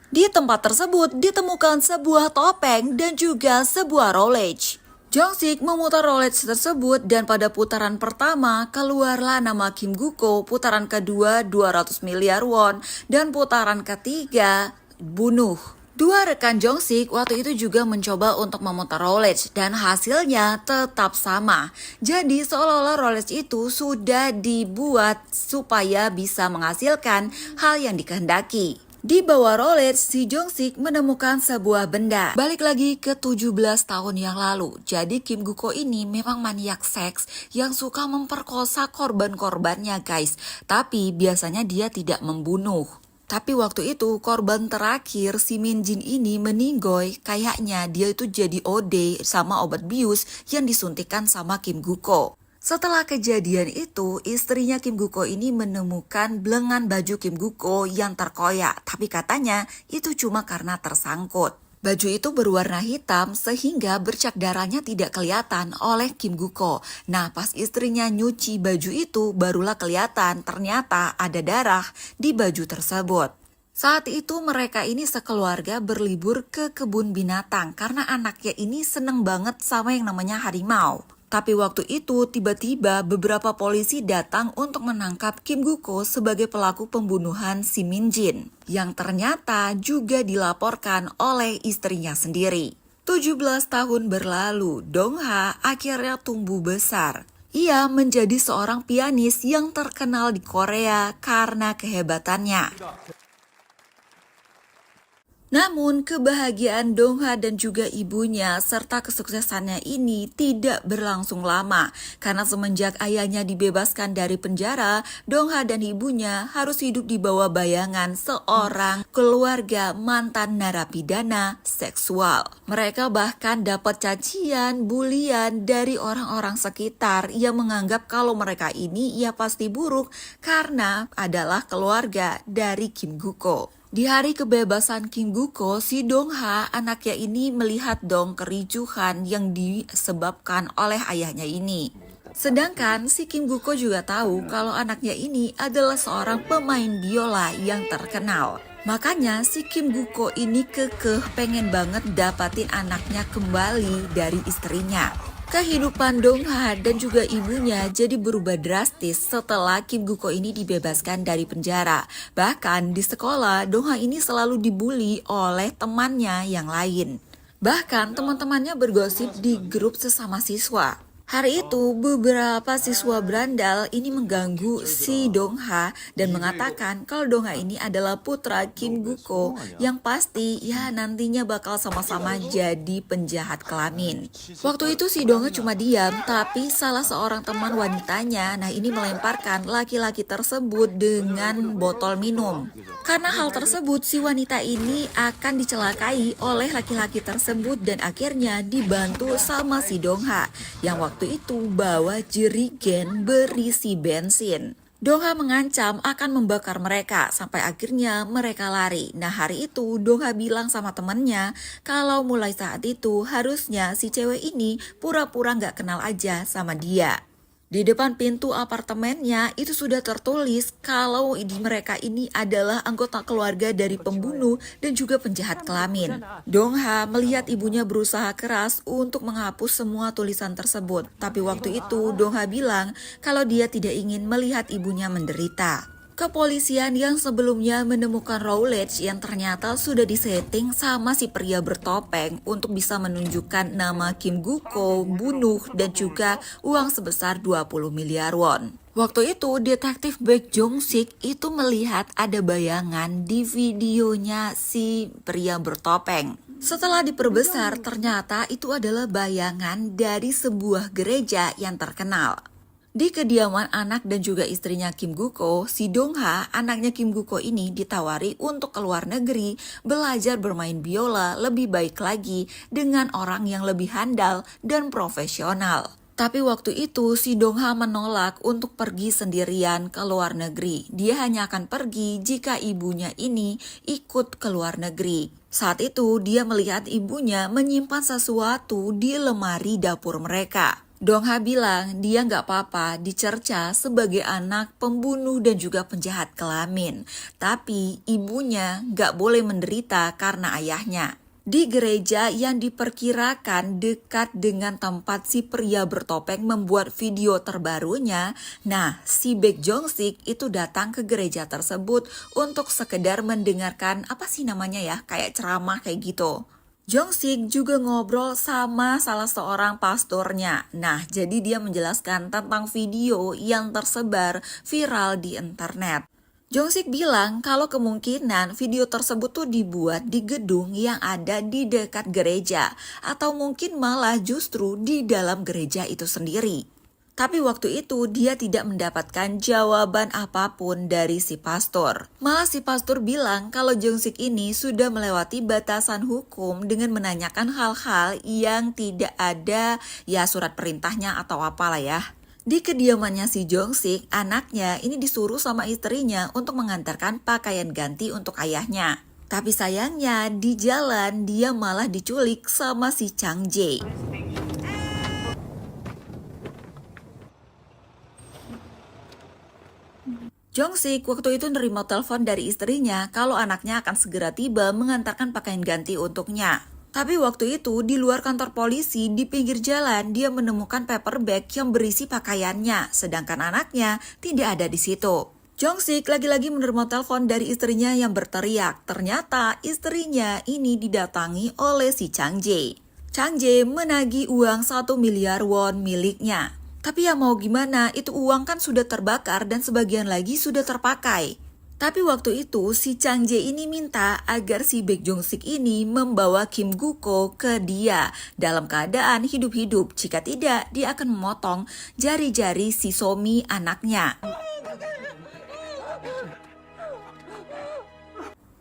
Di tempat tersebut ditemukan sebuah topeng dan juga sebuah Rolex. Jong-sik memutar Rolex tersebut dan pada putaran pertama keluarlah nama Kim Guk-ko, putaran kedua 200 miliar won, dan putaran ketiga bunuh. Dua rekan Jong-sik waktu itu juga mencoba untuk memutar Rolex dan hasilnya tetap sama. Jadi seolah-olah Rolex itu sudah dibuat supaya bisa menghasilkan hal yang dikehendaki. Di bawah Rolex, si Jong-sik menemukan sebuah benda. Balik lagi ke 17 tahun yang lalu. Jadi Kim Guk-ko ini memang maniak seks yang suka memperkosa korban-korbannya guys. Tapi biasanya dia tidak membunuh. Tapi waktu itu korban terakhir si Min Jin ini meninggoy, kayaknya dia itu jadi OD sama obat bius yang disuntikan sama Kim Guk-ko. Setelah kejadian itu, istrinya Kim Guk-ko ini menemukan lengan baju Kim Guk-ko yang terkoyak, tapi katanya itu cuma karena tersangkut. Baju itu berwarna hitam sehingga bercak darahnya tidak kelihatan oleh Kim Guk-ko. Nah, pas istrinya nyuci baju itu barulah kelihatan ternyata ada darah di baju tersebut. Saat itu mereka ini sekeluarga berlibur ke kebun binatang karena anaknya ini seneng banget sama yang namanya harimau. Tapi waktu itu tiba-tiba beberapa polisi datang untuk menangkap Kim Guk-ko sebagai pelaku pembunuhan si Min Jin, yang ternyata juga dilaporkan oleh istrinya sendiri. 17 tahun berlalu, Dong-ha akhirnya tumbuh besar. Ia menjadi seorang pianis yang terkenal di Korea karena kehebatannya. Namun kebahagiaan Dong-ha dan juga ibunya serta kesuksesannya ini tidak berlangsung lama. Karena semenjak ayahnya dibebaskan dari penjara, Dong-ha dan ibunya harus hidup di bawah bayangan seorang keluarga mantan narapidana seksual. Mereka bahkan dapat cacian, bulian dari orang-orang sekitar yang menganggap kalau mereka ini ya pasti buruk karena adalah keluarga dari Kim Guk-ko. Di hari kebebasan Kim Guk-ko, si Dong-ha anaknya ini melihat dong kericuhan yang disebabkan oleh ayahnya ini. Sedangkan si Kim Guk-ko juga tahu kalau anaknya ini adalah seorang pemain biola yang terkenal. Makanya si Kim Guk-ko ini kekeh pengen banget dapatin anaknya kembali dari istrinya. Kehidupan Dong-ha dan juga ibunya jadi berubah drastis setelah Kim Guk-ko ini dibebaskan dari penjara. Bahkan di sekolah, Dong-ha ini selalu dibully oleh temannya yang lain. Bahkan teman-temannya bergosip di grup sesama siswa. Hari itu beberapa siswa berandal ini mengganggu si Dong-ha dan mengatakan kalau Dong-ha ini adalah putra Kim Guk-ko yang pasti ya nantinya bakal sama-sama jadi penjahat kelamin. Waktu itu si Dong-ha cuma diam, tapi salah seorang teman wanitanya ini melemparkan laki-laki tersebut dengan botol minum. Karena hal tersebut si wanita ini akan dicelakai oleh laki-laki tersebut dan akhirnya dibantu sama si Dong-ha yang waktu itu bawa jerigen berisi bensin. Dong-ha mengancam akan membakar mereka sampai akhirnya mereka lari. Nah hari itu Dong-ha bilang sama temannya kalau mulai saat itu harusnya si cewek ini pura-pura gak kenal aja sama dia. Di depan pintu apartemennya itu sudah tertulis kalau mereka ini adalah anggota keluarga dari pembunuh dan juga penjahat kelamin. Dong-ha melihat ibunya berusaha keras untuk menghapus semua tulisan tersebut. Tapi waktu itu Dong-ha bilang kalau dia tidak ingin melihat ibunya menderita. Kepolisian yang sebelumnya menemukan Rolex yang ternyata sudah disetting sama si pria bertopeng untuk bisa menunjukkan nama Kim Guk-ko, bunuh, dan juga uang sebesar 20 miliar won. Waktu itu detektif Baek Jong-sik itu melihat ada bayangan di videonya si pria bertopeng. Setelah diperbesar ternyata itu adalah bayangan dari sebuah gereja yang terkenal. Di kediaman anak dan juga istrinya Kim Guk-ko, si Dong-ha, anaknya Kim Guk-ko ini ditawari untuk ke luar negeri belajar bermain biola lebih baik lagi dengan orang yang lebih handal dan profesional. Tapi waktu itu si Dong-ha menolak untuk pergi sendirian ke luar negeri. Dia hanya akan pergi jika ibunya ini ikut ke luar negeri. Saat itu dia melihat ibunya menyimpan sesuatu di lemari dapur mereka. Dongha bilang dia nggak apa-apa dicerca sebagai anak pembunuh dan juga penjahat kelamin. Tapi ibunya nggak boleh menderita karena ayahnya. Di gereja yang diperkirakan dekat dengan tempat si pria bertopeng membuat video terbarunya, nah si Baek Jong-sik itu datang ke gereja tersebut untuk sekedar mendengarkan apa sih namanya ya, kayak ceramah kayak gitu. Jong-sik juga ngobrol sama salah seorang pastornya. Nah, jadi dia menjelaskan tentang video yang tersebar viral di internet. Jong-sik bilang kalau kemungkinan video tersebut tuh dibuat di gedung yang ada di dekat gereja atau mungkin malah justru di dalam gereja itu sendiri. Tapi waktu itu dia tidak mendapatkan jawaban apapun dari si pastor. Malah si pastor bilang kalau Jong-sik ini sudah melewati batasan hukum dengan menanyakan hal-hal yang tidak ada ya surat perintahnya atau apalah ya. Di kediamannya si Jong-sik, anaknya ini disuruh sama istrinya untuk mengantarkan pakaian ganti untuk ayahnya. Tapi sayangnya di jalan dia malah diculik sama si Chang Jae. Jong-sik waktu itu nerima telepon dari istrinya kalau anaknya akan segera tiba mengantarkan pakaian ganti untuknya. Tapi waktu itu di luar kantor polisi di pinggir jalan dia menemukan paper bag yang berisi pakaiannya, sedangkan anaknya tidak ada di situ. Jong-sik lagi-lagi menerima telepon dari istrinya yang berteriak. Ternyata istrinya ini didatangi oleh si Chang Jae. Chang Jae menagih uang 1 miliar won miliknya. Tapi ya mau gimana, itu uang kan sudah terbakar dan sebagian lagi sudah terpakai. Tapi waktu itu si Chang Jae ini minta agar si Baek Jong-sik ini membawa Kim Gu-ko ke dia dalam keadaan hidup-hidup. Jika tidak, dia akan memotong jari-jari si Somi anaknya.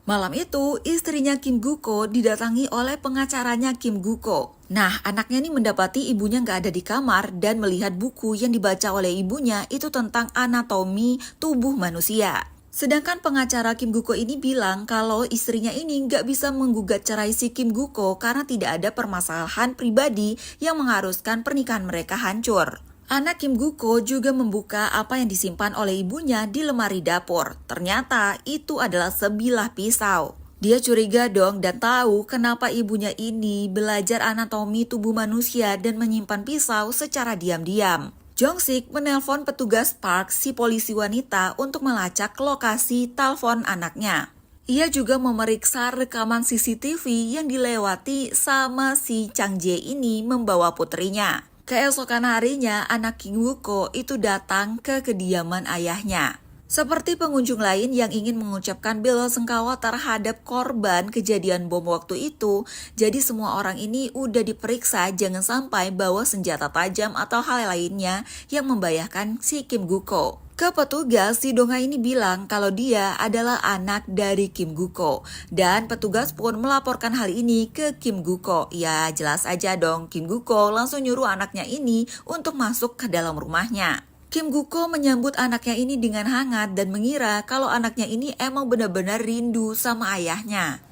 Malam itu, istrinya Kim Gu-ko didatangi oleh pengacaranya Kim Gu-ko. Nah, anaknya ini mendapati ibunya nggak ada di kamar dan melihat buku yang dibaca oleh ibunya itu tentang anatomi tubuh manusia. Sedangkan pengacara Kim Gu-ko ini bilang kalau istrinya ini nggak bisa menggugat cerai si Kim Gu-ko karena tidak ada permasalahan pribadi yang mengharuskan pernikahan mereka hancur. Anak Kim Gu-ko juga membuka apa yang disimpan oleh ibunya di lemari dapur. Ternyata itu adalah sebilah pisau. Dia curiga dong dan tahu kenapa ibunya ini belajar anatomi tubuh manusia dan menyimpan pisau secara diam-diam. Jong-sik menelpon petugas park si polisi wanita untuk melacak lokasi telepon anaknya. Ia juga memeriksa rekaman CCTV yang dilewati sama si Chang Jae ini membawa putrinya. Keesokan harinya, anak Kim Gu-ko itu datang ke kediaman ayahnya. Seperti pengunjung lain yang ingin mengucapkan bela-sungkawa terhadap korban kejadian bom waktu itu, jadi semua orang ini udah diperiksa jangan sampai bawa senjata tajam atau hal lainnya yang membahayakan si Kim Gu-ko. Ke petugas, si Dongha ini bilang kalau dia adalah anak dari Kim Gu-ko. Dan petugas pun melaporkan hal ini ke Kim Gu-ko. Ya jelas aja dong, Kim Gu-ko langsung nyuruh anaknya ini untuk masuk ke dalam rumahnya. Kim Gu-ko menyambut anaknya ini dengan hangat dan mengira kalau anaknya ini emang benar-benar rindu sama ayahnya.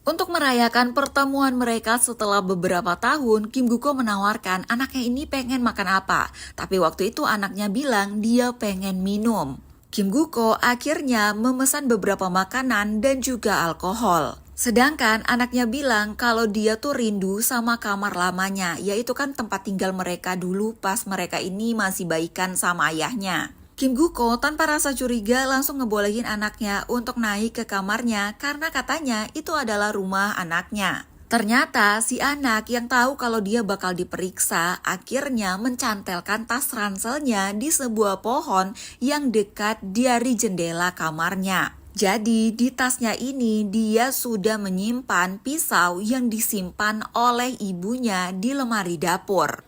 Untuk merayakan pertemuan mereka setelah beberapa tahun, Kim Gu-ko menawarkan anaknya ini pengen makan apa. Tapi waktu itu anaknya bilang dia pengen minum. Kim Gu-ko akhirnya memesan beberapa makanan dan juga alkohol. Sedangkan anaknya bilang kalau dia tuh rindu sama kamar lamanya, yaitu kan tempat tinggal mereka dulu pas mereka ini masih baikan sama ayahnya. Kim Gu-ko tanpa rasa curiga langsung ngebolehin anaknya untuk naik ke kamarnya karena katanya itu adalah rumah anaknya. Ternyata si anak yang tahu kalau dia bakal diperiksa akhirnya mencantelkan tas ranselnya di sebuah pohon yang dekat dari jendela kamarnya. Jadi di tasnya ini dia sudah menyimpan pisau yang disimpan oleh ibunya di lemari dapur.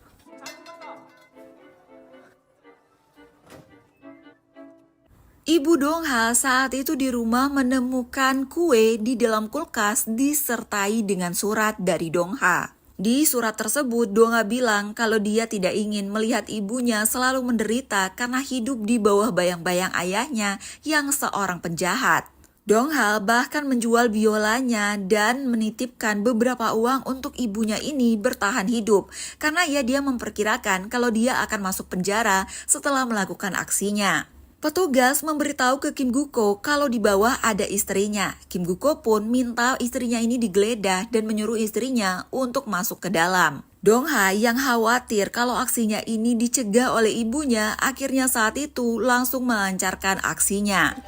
Ibu Dongha saat itu di rumah menemukan kue di dalam kulkas disertai dengan surat dari Dongha. Di surat tersebut, Dongha bilang kalau dia tidak ingin melihat ibunya selalu menderita karena hidup di bawah bayang-bayang ayahnya yang seorang penjahat. Dong-ha bahkan menjual biolanya dan menitipkan beberapa uang untuk ibunya ini bertahan hidup karena dia memperkirakan kalau dia akan masuk penjara setelah melakukan aksinya. Petugas memberitahu ke Kim Guko kalau di bawah ada istrinya. Kim Guko pun minta istrinya ini digeledah dan menyuruh istrinya untuk masuk ke dalam. Dong-ha yang khawatir kalau aksinya ini dicegah oleh ibunya, akhirnya saat itu langsung melancarkan aksinya.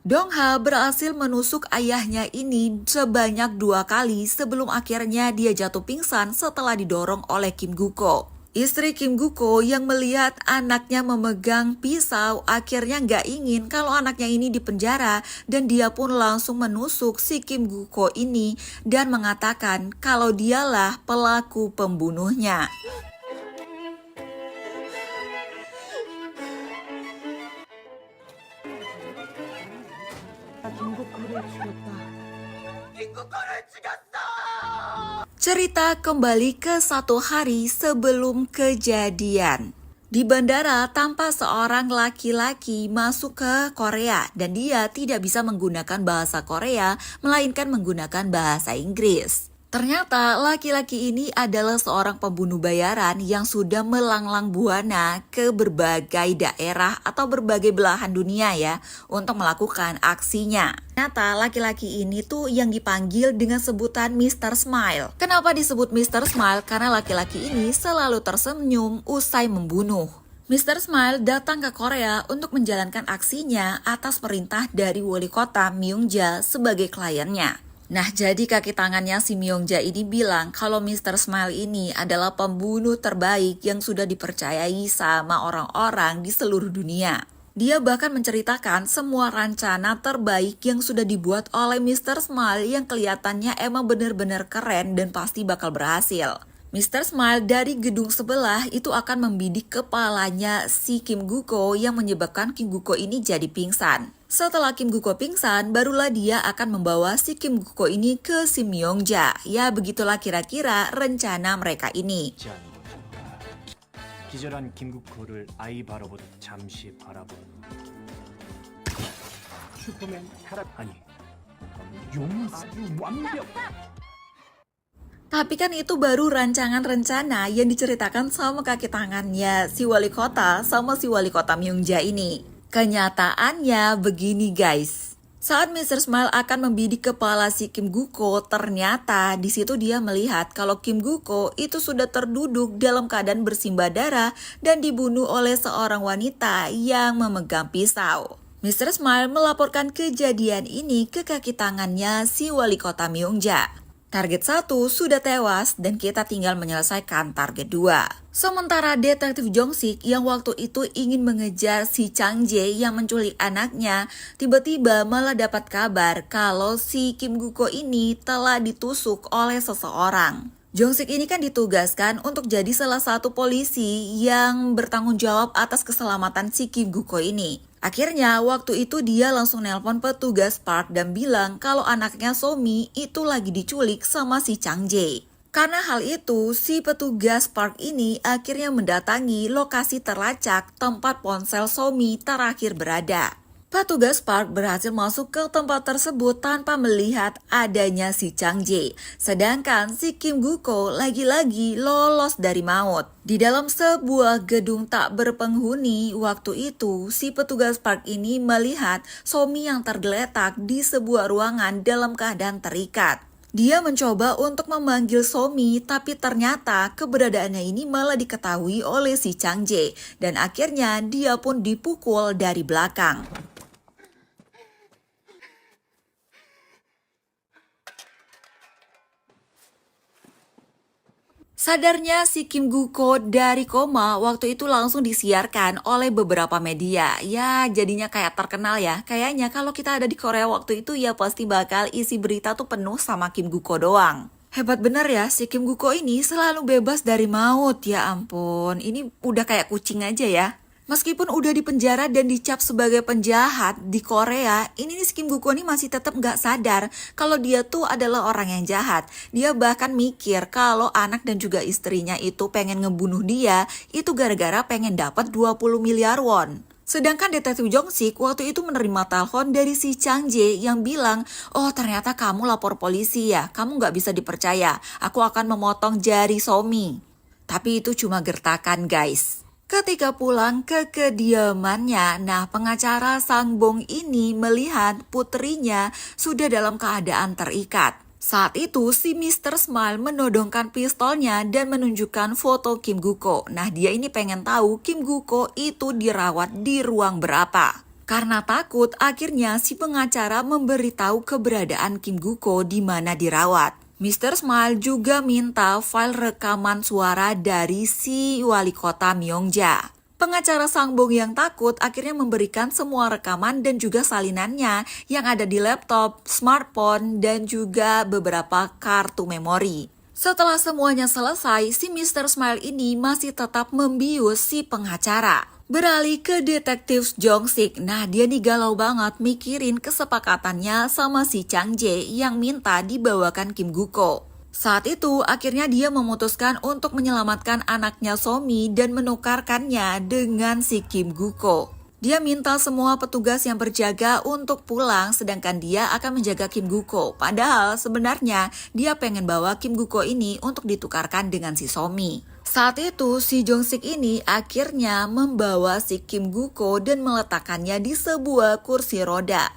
Dong-ha berhasil menusuk ayahnya ini sebanyak 2 kali sebelum akhirnya dia jatuh pingsan setelah didorong oleh Kim Guko. Istri Kim Guko yang melihat anaknya memegang pisau akhirnya nggak ingin kalau anaknya ini dipenjara dan dia pun langsung menusuk si Kim Guko ini dan mengatakan kalau dialah pelaku pembunuhnya. Cerita kembali ke 1 hari sebelum kejadian. Di bandara tampak seorang laki-laki masuk ke Korea dan dia tidak bisa menggunakan bahasa Korea melainkan menggunakan bahasa Inggris. Ternyata laki-laki ini adalah seorang pembunuh bayaran yang sudah melanglang buana ke berbagai daerah atau berbagai belahan dunia ya untuk melakukan aksinya. Ternyata laki-laki ini tuh yang dipanggil dengan sebutan Mr. Smile. Kenapa disebut Mr. Smile? Karena laki-laki ini selalu tersenyum usai membunuh. Mr. Smile datang ke Korea untuk menjalankan aksinya atas perintah dari wali kota Myungja sebagai kliennya. Nah, jadi kaki tangannya si Myungja ini bilang kalau Mr. Smile ini adalah pembunuh terbaik yang sudah dipercayai sama orang-orang di seluruh dunia. Dia bahkan menceritakan semua rencana terbaik yang sudah dibuat oleh Mr. Smile yang kelihatannya emang benar-benar keren dan pasti bakal berhasil. Mr. Smile dari gedung sebelah itu akan membidik kepalanya si Kim Guko yang menyebabkan Kim Guko ini jadi pingsan. Setelah Kim Guko pingsan, barulah dia akan membawa si Kim Guko ini ke si Myungja. Ya, begitulah kira-kira rencana mereka ini. 기절한 김국호를 아이 바라보듯 잠시 바라본 슈퍼맨 아니 용은 아주 완벽. Tapi kan itu baru rancangan rencana yang diceritakan sama kaki tangannya si wali kota sama si wali kota Myungja ini. Kenyataannya begini guys. Saat Mr. Smile akan membidik kepala si Kim Guko, ternyata di situ dia melihat kalau Kim Guko itu sudah terduduk dalam keadaan bersimbah darah dan dibunuh oleh seorang wanita yang memegang pisau. Mr. Smile melaporkan kejadian ini ke kaki tangannya si wali kota Myungja. Target 1 sudah tewas dan kita tinggal menyelesaikan target 2. Sementara detektif Jong-sik yang waktu itu ingin mengejar si Chang Jae yang menculik anaknya, tiba-tiba malah dapat kabar kalau si Kim Guko ini telah ditusuk oleh seseorang. Jong-sik ini kan ditugaskan untuk jadi salah satu polisi yang bertanggung jawab atas keselamatan si Kim Guko ini. Akhirnya waktu itu dia langsung nelpon petugas park dan bilang kalau anaknya Somi itu lagi diculik sama si Chang Jae. Karena hal itu, si petugas park ini akhirnya mendatangi lokasi terlacak tempat ponsel Somi terakhir berada. Petugas park berhasil masuk ke tempat tersebut tanpa melihat adanya si Chang Jae. Sedangkan si Kim Guko lagi-lagi lolos dari maut. Di dalam sebuah gedung tak berpenghuni waktu itu, si petugas park ini melihat Somi yang tergeletak di sebuah ruangan dalam keadaan terikat. Dia mencoba untuk memanggil Somi, tapi ternyata keberadaannya ini malah diketahui oleh si Chang Jae. Dan akhirnya dia pun dipukul dari belakang. Sadarnya si Kim Guko dari koma waktu itu langsung disiarkan oleh beberapa media. Ya jadinya kayak terkenal ya. Kayaknya kalau kita ada di Korea waktu itu ya pasti bakal isi berita tuh penuh sama Kim Guko doang. Hebat bener ya, si Kim Guko ini selalu bebas dari maut. Ya ampun, ini udah kayak kucing aja ya. Meskipun udah dipenjara dan dicap sebagai penjahat di Korea, ini nih Kim Guk-ko nih masih tetap nggak sadar kalau dia tuh adalah orang yang jahat. Dia bahkan mikir kalau anak dan juga istrinya itu pengen ngebunuh dia, itu gara-gara pengen dapat 20 miliar won. Sedangkan detektif Jong-sik waktu itu menerima telepon dari si Chang Jae yang bilang, oh ternyata kamu lapor polisi ya, kamu nggak bisa dipercaya, aku akan memotong jari Somi. Tapi itu cuma gertakan guys. Ketika pulang ke kediamannya, nah pengacara Sang Bong ini melihat putrinya sudah dalam keadaan terikat. Saat itu si Mr. Smile menodongkan pistolnya dan menunjukkan foto Kim Guk-ko. Nah dia ini pengen tahu Kim Guk-ko itu dirawat di ruang berapa. Karena takut, akhirnya si pengacara memberitahu keberadaan Kim Guk-ko di mana dirawat. Mr. Smile juga minta file rekaman suara dari si wali kota Myongja. Pengacara Sang Bong yang takut akhirnya memberikan semua rekaman dan juga salinannya yang ada di laptop, smartphone, dan juga beberapa kartu memori. Setelah semuanya selesai, si Mr. Smile ini masih tetap membius si pengacara. Beralih ke detektif Jong-sik, nah dia nih galau banget mikirin kesepakatannya sama si Chang Jae yang minta dibawakan Kim Guk-ko. Saat itu akhirnya dia memutuskan untuk menyelamatkan anaknya Somi dan menukarkannya dengan si Kim Guk-ko. Dia minta semua petugas yang berjaga untuk pulang sedangkan dia akan menjaga Kim Guk-ko. Padahal sebenarnya dia pengen bawa Kim Guk-ko ini untuk ditukarkan dengan si Somi. Saat itu si Jong-sik ini akhirnya membawa si Kim Guk-ko dan meletakkannya di sebuah kursi roda.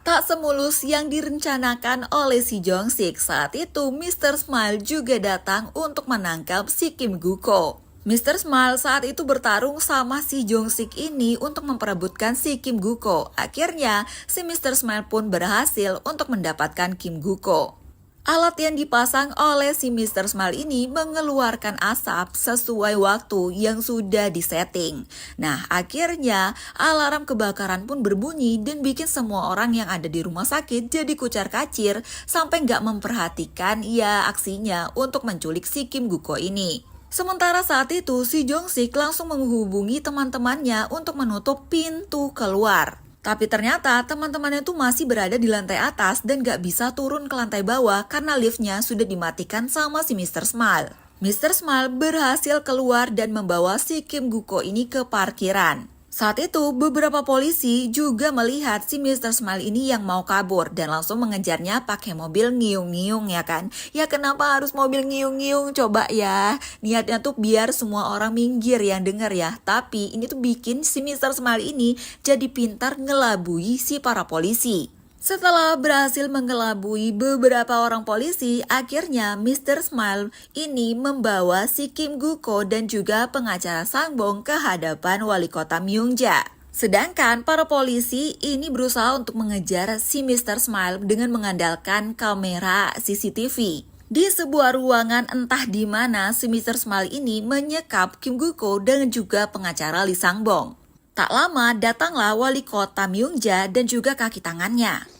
Tak semulus yang direncanakan oleh si Jong-sik. Saat itu Mr. Smile juga datang untuk menangkap si Kim Guk-ko. Mr. Smile saat itu bertarung sama si Jong-sik ini untuk memperebutkan si Kim Guk-ko. Akhirnya si Mr. Smile pun berhasil untuk mendapatkan Kim Guk-ko. Alat yang dipasang oleh si Mr. Smile ini mengeluarkan asap sesuai waktu yang sudah disetting. Nah, akhirnya alarm kebakaran pun berbunyi dan bikin semua orang yang ada di rumah sakit jadi kucar-kacir sampai nggak memperhatikan ya aksinya untuk menculik si Kim Guk-ko ini. Sementara saat itu si Jong-sik langsung menghubungi teman-temannya untuk menutup pintu keluar. Tapi ternyata teman-temannya tuh masih berada di lantai atas dan gak bisa turun ke lantai bawah karena liftnya sudah dimatikan sama si Mr. Smile. Mr. Smile berhasil keluar dan membawa si Kim Guk-ko ini ke parkiran. Saat itu beberapa polisi juga melihat si Mr. Smile ini yang mau kabur dan langsung mengejarnya pakai mobil ngiung-ngiung ya kan. Ya kenapa harus mobil ngiung-ngiung coba ya. Niatnya tuh biar semua orang minggir yang denger ya. Tapi ini tuh bikin si Mr. Smile ini jadi pintar ngelabui si para polisi. Setelah berhasil mengelabui beberapa orang polisi, akhirnya Mr. Smile ini membawa si Kim Guk-ko dan juga pengacara Sang Bong ke hadapan wali kota Myongja. Sedangkan para polisi ini berusaha untuk mengejar si Mr. Smile dengan mengandalkan kamera CCTV. Di sebuah ruangan entah di mana si Mr. Smile ini menyekap Kim Guk-ko dan juga pengacara Lee Sang Bong. Tak lama datanglah wali kota Myongja dan juga kaki tangannya.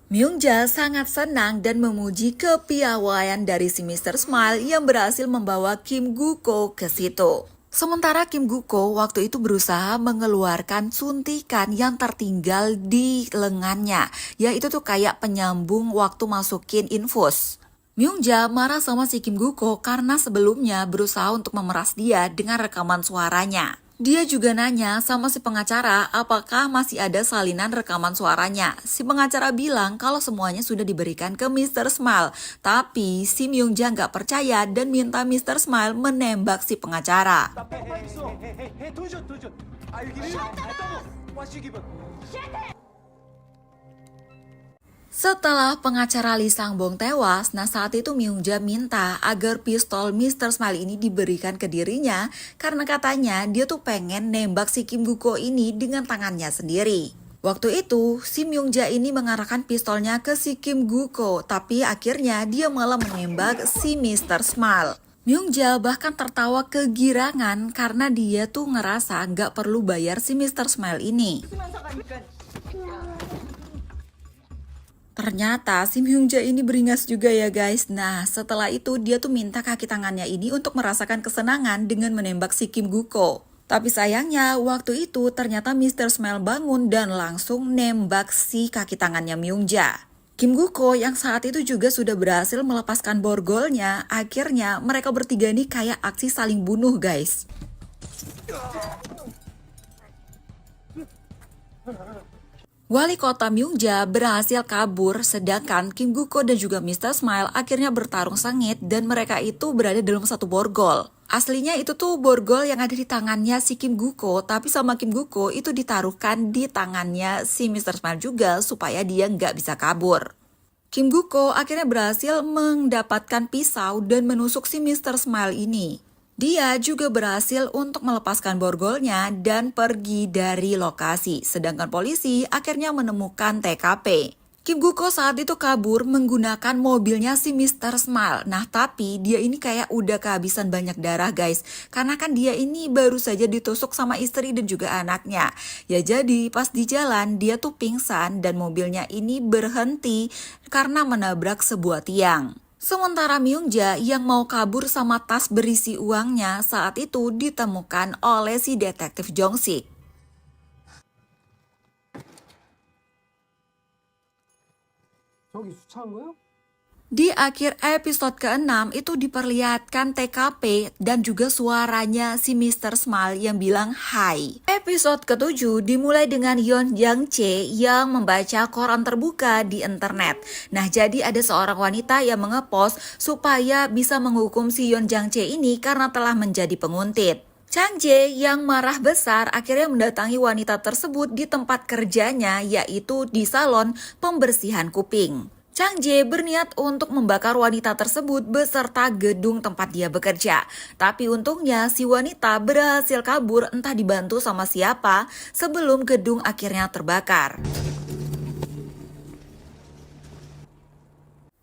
Myongja sangat senang dan memuji kepiawaian dari si Mr. Smile yang berhasil membawa Kim Guk-ko ke situ. Sementara Kim Guk-ko waktu itu berusaha mengeluarkan suntikan yang tertinggal di lengannya, yaitu tuh kayak penyambung waktu masukin infus. Myongja marah sama si Kim Guk-ko karena sebelumnya berusaha untuk memeras dia dengan rekaman suaranya. Dia juga nanya sama si pengacara apakah masih ada salinan rekaman suaranya. Si pengacara bilang kalau semuanya sudah diberikan ke Mr. Smile. Tapi si Myongja nggak percaya dan minta Mr. Smile menembak si pengacara. Setelah pengacara Lee Sang Bong tewas, nah saat itu Myongja minta agar pistol Mr. Smile ini diberikan ke dirinya karena katanya dia tuh pengen nembak si Kim Guk-ko ini dengan tangannya sendiri. Waktu itu, si Myongja ini mengarahkan pistolnya ke si Kim Guk-ko, tapi akhirnya dia malah menembak si Mr. Smile. Myongja bahkan tertawa kegirangan karena dia tuh ngerasa nggak perlu bayar si Mr. Smile ini. Ternyata si Myungja ini beringas juga ya guys. Nah setelah itu dia tuh minta kaki tangannya ini untuk merasakan kesenangan dengan menembak si Kim Guko. Tapi sayangnya waktu itu ternyata Mr. Smile bangun dan langsung nembak si kaki tangannya Myungja. Kim Guko yang saat itu juga sudah berhasil melepaskan borgolnya. Akhirnya mereka bertiga ini kayak aksi saling bunuh guys. Wali kota Myungja berhasil kabur, sedangkan Kim Guko dan juga Mr. Smile akhirnya bertarung sengit dan mereka itu berada dalam satu borgol. Aslinya itu tuh borgol yang ada di tangannya si Kim Guko, tapi sama Kim Guko itu ditaruhkan di tangannya si Mr. Smile juga supaya dia nggak bisa kabur. Kim Guko akhirnya berhasil mendapatkan pisau dan menusuk si Mr. Smile ini. Dia juga berhasil untuk melepaskan borgolnya dan pergi dari lokasi, sedangkan polisi akhirnya menemukan TKP. Kim Guko saat itu kabur menggunakan mobilnya si Mr. Smile. Nah tapi dia ini kayak udah kehabisan banyak darah guys, karena kan dia ini baru saja ditusuk sama istri dan juga anaknya. Ya jadi pas di jalan dia tuh pingsan dan mobilnya ini berhenti karena menabrak sebuah tiang. Sementara Myungja yang mau kabur sama tas berisi uangnya saat itu ditemukan oleh si detektif Jong-sik. 저기 수차한 거야? Di akhir episode ke-6 itu diperlihatkan TKP dan juga suaranya si Mr. Smile yang bilang hai. Episode ke-7 dimulai dengan Yeon Jang-chae yang membaca koran terbuka di internet. Nah jadi ada seorang wanita yang mengepost supaya bisa menghukum si Yeon Jang-chae ini karena telah menjadi penguntit. Chang-jae yang marah besar akhirnya mendatangi wanita tersebut di tempat kerjanya yaitu di salon pembersihan kuping. Chang-jae berniat untuk membakar wanita tersebut beserta gedung tempat dia bekerja. Tapi untungnya si wanita berhasil kabur entah dibantu sama siapa sebelum gedung akhirnya terbakar.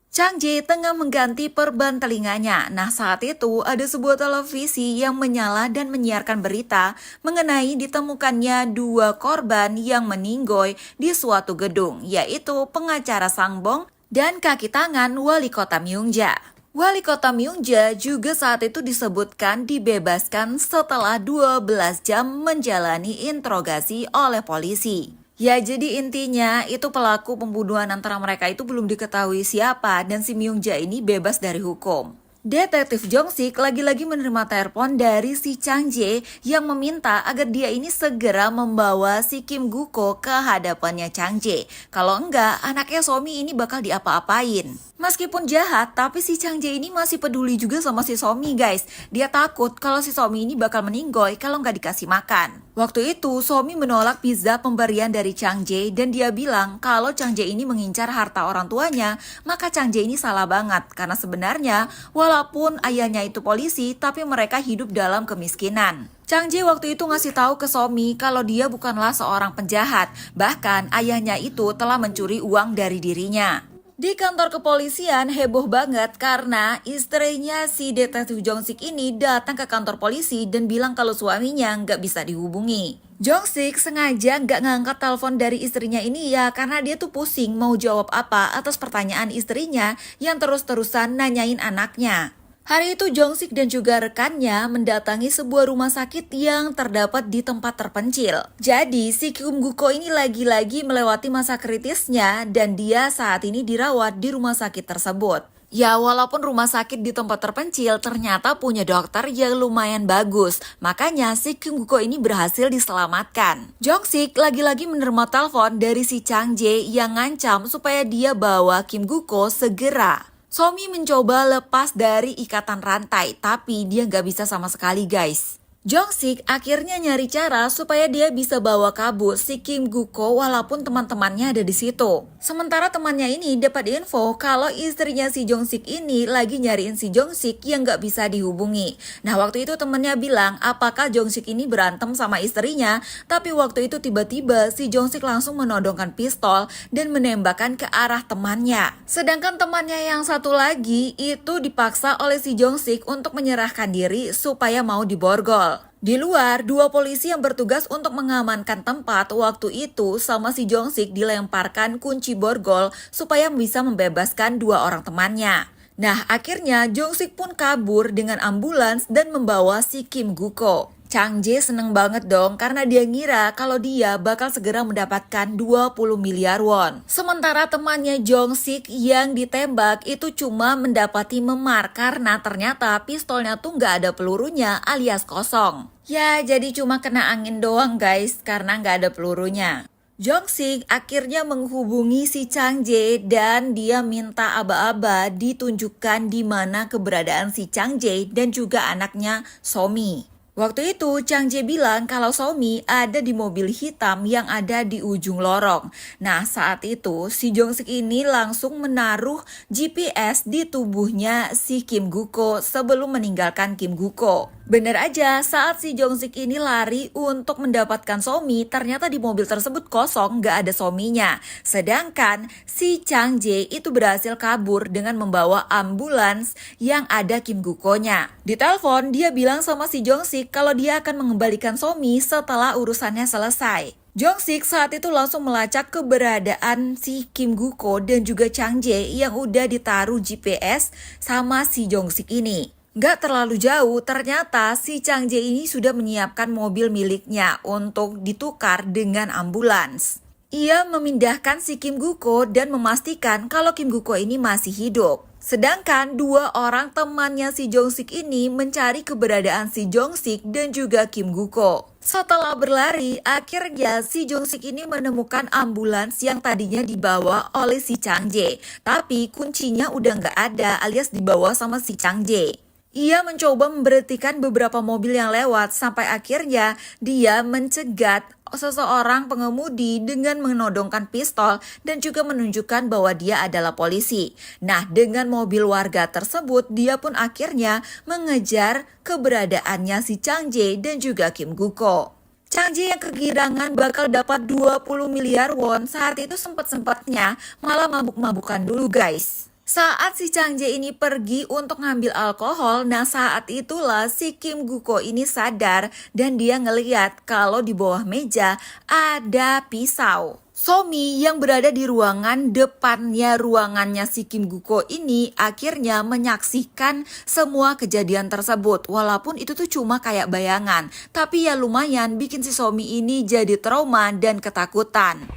Chang-jae tengah mengganti perban telinganya. Nah saat itu ada sebuah televisi yang menyala dan menyiarkan berita mengenai ditemukannya 2 korban yang meninggoy di suatu gedung, yaitu pengacara Sangbong dan kaki tangan wali kota Myungja. Wali kota Myungja juga saat itu disebutkan dibebaskan setelah 12 jam menjalani interogasi oleh polisi. Ya jadi intinya itu pelaku pembunuhan antara mereka itu belum diketahui siapa dan si Myungja ini bebas dari hukum. Detektif Jong-sik lagi-lagi menerima telepon dari si Chang-jae yang meminta agar dia ini segera membawa si Kim Guko ke hadapannya Chang-jae. Kalau enggak, anaknya Somi ini bakal diapa-apain. Meskipun jahat, tapi si Chang-jae ini masih peduli juga sama si Somi guys. Dia takut kalau si Somi ini bakal meninggoy kalau nggak dikasih makan. Waktu itu, Somi menolak pizza pemberian dari Chang-jae dan dia bilang kalau Chang-jae ini mengincar harta orang tuanya, maka Chang-jae ini salah banget. Karena sebenarnya, walaupun ayahnya itu polisi, tapi mereka hidup dalam kemiskinan. Chang-jae waktu itu ngasih tahu ke Somi kalau dia bukanlah seorang penjahat. Bahkan ayahnya itu telah mencuri uang dari dirinya. Di kantor kepolisian heboh banget karena istrinya si detektif Jong-sik ini datang ke kantor polisi dan bilang kalau suaminya nggak bisa dihubungi. Jong-sik sengaja nggak ngangkat telepon dari istrinya ini ya karena dia tuh pusing mau jawab apa atas pertanyaan istrinya yang terus-terusan nanyain anaknya. Hari itu Jong-sik dan juga rekannya mendatangi sebuah rumah sakit yang terdapat di tempat terpencil. Jadi si Kim Guko ini lagi-lagi melewati masa kritisnya dan dia saat ini dirawat di rumah sakit tersebut. Ya walaupun rumah sakit di tempat terpencil ternyata punya dokter yang lumayan bagus. Makanya si Kim Guko ini berhasil diselamatkan. Jong-sik lagi-lagi menerima telepon dari si Chang-jae yang ngancam supaya dia bawa Kim Guko segera. Somi mencoba lepas dari ikatan rantai, tapi dia nggak bisa sama sekali guys. Jong-sik akhirnya nyari cara supaya dia bisa bawa kabur si Kim Guko walaupun teman-temannya ada di situ. Sementara temannya ini dapat info kalau istrinya si Jong-sik ini lagi nyariin si Jong-sik yang nggak bisa dihubungi. Nah waktu itu temannya bilang apakah Jong-sik ini berantem sama istrinya, tapi waktu itu tiba-tiba si Jong-sik langsung menodongkan pistol dan menembakkan ke arah temannya. Sedangkan temannya yang satu lagi itu dipaksa oleh si Jong-sik untuk menyerahkan diri supaya mau diborgol. mall. Di luar, dua polisi yang bertugas untuk mengamankan tempat waktu itu sama si Jong-sik dilemparkan kunci borgol supaya bisa membebaskan dua orang temannya. Nah, akhirnya Jong-sik pun kabur dengan ambulans dan membawa si Kim Guko. Chang Jae seneng banget dong karena dia ngira kalau dia bakal segera mendapatkan 20 miliar won. Sementara temannya Jong-sik yang ditembak itu cuma mendapati memar karena ternyata pistolnya tuh nggak ada pelurunya alias kosong. Ya, jadi cuma kena angin doang guys karena nggak ada pelurunya. Jong-sik akhirnya menghubungi si Chang Jae dan dia minta aba-aba ditunjukkan di mana keberadaan si Chang Jae dan juga anaknya Somi. Waktu itu Chang Jae bilang kalau Somi ada di mobil hitam yang ada di ujung lorong. Nah, saat itu si Jong-sik ini langsung menaruh GPS di tubuhnya si Kim Guko sebelum meninggalkan Kim Guko. Bener aja, saat si Jong-sik ini lari untuk mendapatkan Somi, ternyata di mobil tersebut kosong, gak ada Sominya. Sedangkan si Chang Jae itu berhasil kabur dengan membawa ambulans yang ada Kim Guko-nya. Di telepon, dia bilang sama si Jong-sik kalau dia akan mengembalikan Somi setelah urusannya selesai. Jong-sik saat itu langsung melacak keberadaan si Kim Guko dan juga Chang Jae yang udah ditaruh GPS sama si Jong-sik ini. Gak terlalu jauh, ternyata si Chang Jae ini sudah menyiapkan mobil miliknya untuk ditukar dengan ambulans. Ia memindahkan si Kim Guko dan memastikan kalau Kim Guko ini masih hidup. Sedangkan dua orang temannya si Jong-sik ini mencari keberadaan si Jong-sik dan juga Kim Guko. Setelah berlari, akhirnya si Jong-sik ini menemukan ambulans yang tadinya dibawa oleh si Chang Jae. Tapi kuncinya udah gak ada alias dibawa sama si Chang Jae. Ia mencoba memberhentikan beberapa mobil yang lewat sampai akhirnya dia mencegat seseorang pengemudi dengan menodongkan pistol dan juga menunjukkan bahwa dia adalah polisi. Nah, dengan mobil warga tersebut dia pun akhirnya mengejar keberadaannya si Chang Jae dan juga Kim Guko. Chang Jae yang kegirangan bakal dapat 20 miliar won saat itu sempat-sempatnya malah mabuk-mabukan dulu guys. Saat si Chang Jae ini pergi untuk ngambil alkohol, nah saat itulah si Kim Guko ini sadar dan dia ngeliat kalau di bawah meja ada pisau. Somi yang berada di ruangan depannya ruangannya si Kim Guko ini akhirnya menyaksikan semua kejadian tersebut. Walaupun itu tuh cuma kayak bayangan, tapi ya lumayan bikin si Somi ini jadi trauma dan ketakutan.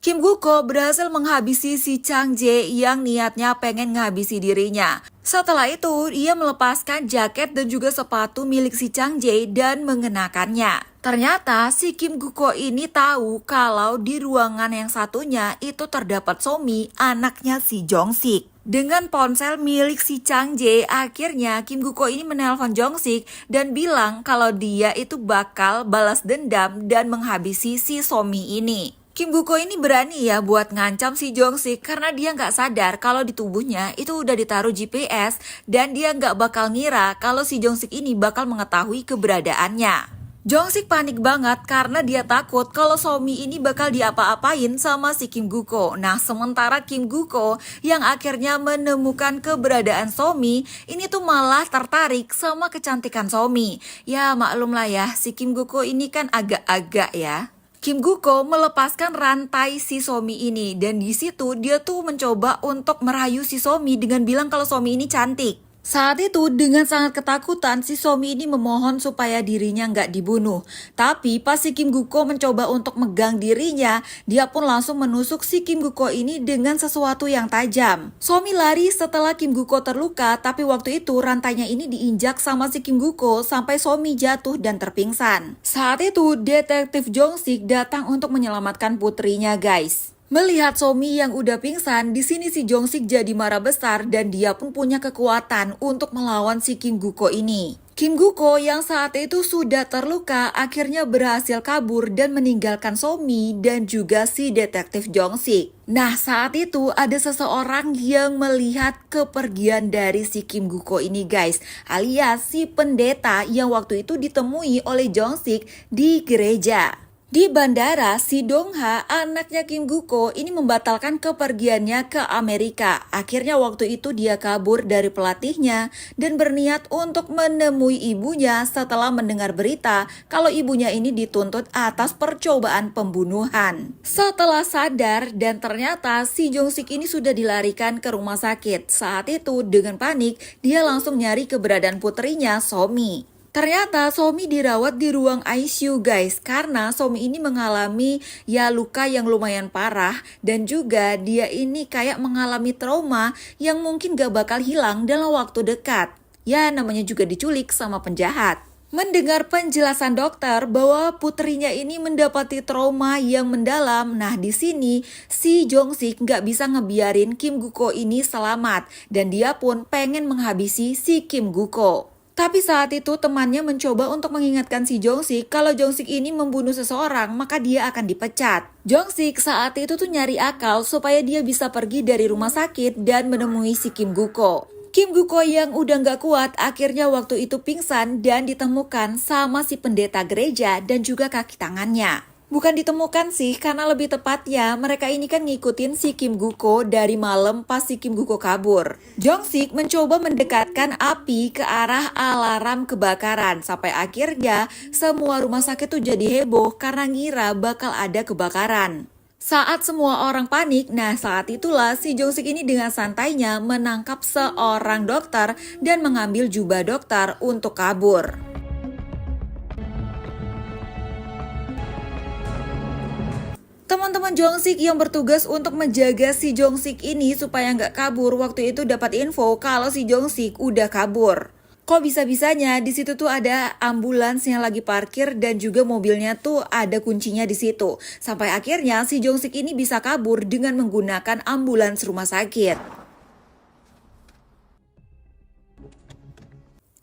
Kim Guko berhasil menghabisi si Chang Jae yang niatnya pengen menghabisi dirinya. Setelah itu, ia melepaskan jaket dan juga sepatu milik si Chang Jae dan mengenakannya. Ternyata si Kim Guko ini tahu kalau di ruangan yang satunya itu terdapat Somi, anaknya si Jong-sik. Dengan ponsel milik si Chang Jae, akhirnya Kim Guko ini menelpon Jong-sik dan bilang kalau dia itu bakal balas dendam dan menghabisi si Somi ini. Kim Guko ini berani ya buat ngancam si Jong-sik karena dia nggak sadar kalau di tubuhnya itu udah ditaruh GPS dan dia nggak bakal ngira kalau si Jong-sik ini bakal mengetahui keberadaannya. Jong-sik panik banget karena dia takut kalau Somi ini bakal diapa-apain sama si Kim Guko. Nah, sementara Kim Guko yang akhirnya menemukan keberadaan Somi ini tuh malah tertarik sama kecantikan Somi. Ya maklum lah ya, si Kim Guko ini kan agak-agak ya. Kim Guko melepaskan rantai si Somi ini dan di situ dia tuh mencoba untuk merayu si Somi dengan bilang kalau Somi ini cantik. Saat itu dengan sangat ketakutan si Somi ini memohon supaya dirinya nggak dibunuh. Tapi pas si Kim Guko mencoba untuk megang dirinya, dia pun langsung menusuk si Kim Guko ini dengan sesuatu yang tajam. Somi lari setelah Kim Guko terluka, tapi waktu itu rantainya ini diinjak sama si Kim Guko sampai Somi jatuh dan terpingsan. Saat itu detektif Jong-sik datang untuk menyelamatkan putrinya guys. Melihat Somi yang udah pingsan, di sini si Jong-sik jadi marah besar dan dia pun punya kekuatan untuk melawan si Kim Guko ini. Kim Guko yang saat itu sudah terluka akhirnya berhasil kabur dan meninggalkan Somi dan juga si detektif Jong-sik. Nah, saat itu ada seseorang yang melihat kepergian dari si Kim Guko ini guys, alias si pendeta yang waktu itu ditemui oleh Jong-sik di gereja. Di bandara, si Dong-ha, anaknya Kim Gu-ko, ini membatalkan kepergiannya ke Amerika. Akhirnya waktu itu dia kabur dari pelatihnya dan berniat untuk menemui ibunya setelah mendengar berita kalau ibunya ini dituntut atas percobaan pembunuhan. Setelah sadar dan ternyata si Jong-sik ini sudah dilarikan ke rumah sakit. Saat itu dengan panik, dia langsung nyari keberadaan putrinya, Somi. Ternyata Somi dirawat di ruang ICU guys, karena Somi ini mengalami luka yang lumayan parah dan juga dia ini kayak mengalami trauma yang mungkin gak bakal hilang dalam waktu dekat. Ya namanya juga diculik sama penjahat. Mendengar penjelasan dokter bahwa putrinya ini mendapati trauma yang mendalam, nah di sini si Jong-sik nggak bisa ngebiarin Kim Gu-ko ini selamat dan dia pun pengen menghabisi si Kim Gu-ko. Tapi saat itu temannya mencoba untuk mengingatkan si Jong-sik kalau Jong-sik ini membunuh seseorang maka dia akan dipecat. Jong-sik saat itu tuh nyari akal supaya dia bisa pergi dari rumah sakit dan menemui si Kim Gu-ko. Kim Gu-ko yang udah gak kuat akhirnya waktu itu pingsan dan ditemukan sama si pendeta gereja dan juga kaki tangannya. Bukan ditemukan sih, karena lebih tepatnya mereka ini kan ngikutin si Kim Gu-ko dari malam pas si Kim Gu-ko kabur. Jong-sik mencoba mendekatkan api ke arah alarm kebakaran sampai akhirnya semua rumah sakit tuh jadi heboh karena ngira bakal ada kebakaran. Saat semua orang panik, nah saat itulah si Jong-sik ini dengan santainya menangkap seorang dokter dan mengambil jubah dokter untuk kabur. Teman-teman Jong-sik yang bertugas untuk menjaga si Jong-sik ini supaya nggak kabur waktu itu dapat info kalau si Jong-sik udah kabur. Kok bisa-bisanya di situ tuh ada ambulans yang lagi parkir dan juga mobilnya tuh ada kuncinya di situ. Sampai akhirnya si Jong-sik ini bisa kabur dengan menggunakan ambulans rumah sakit.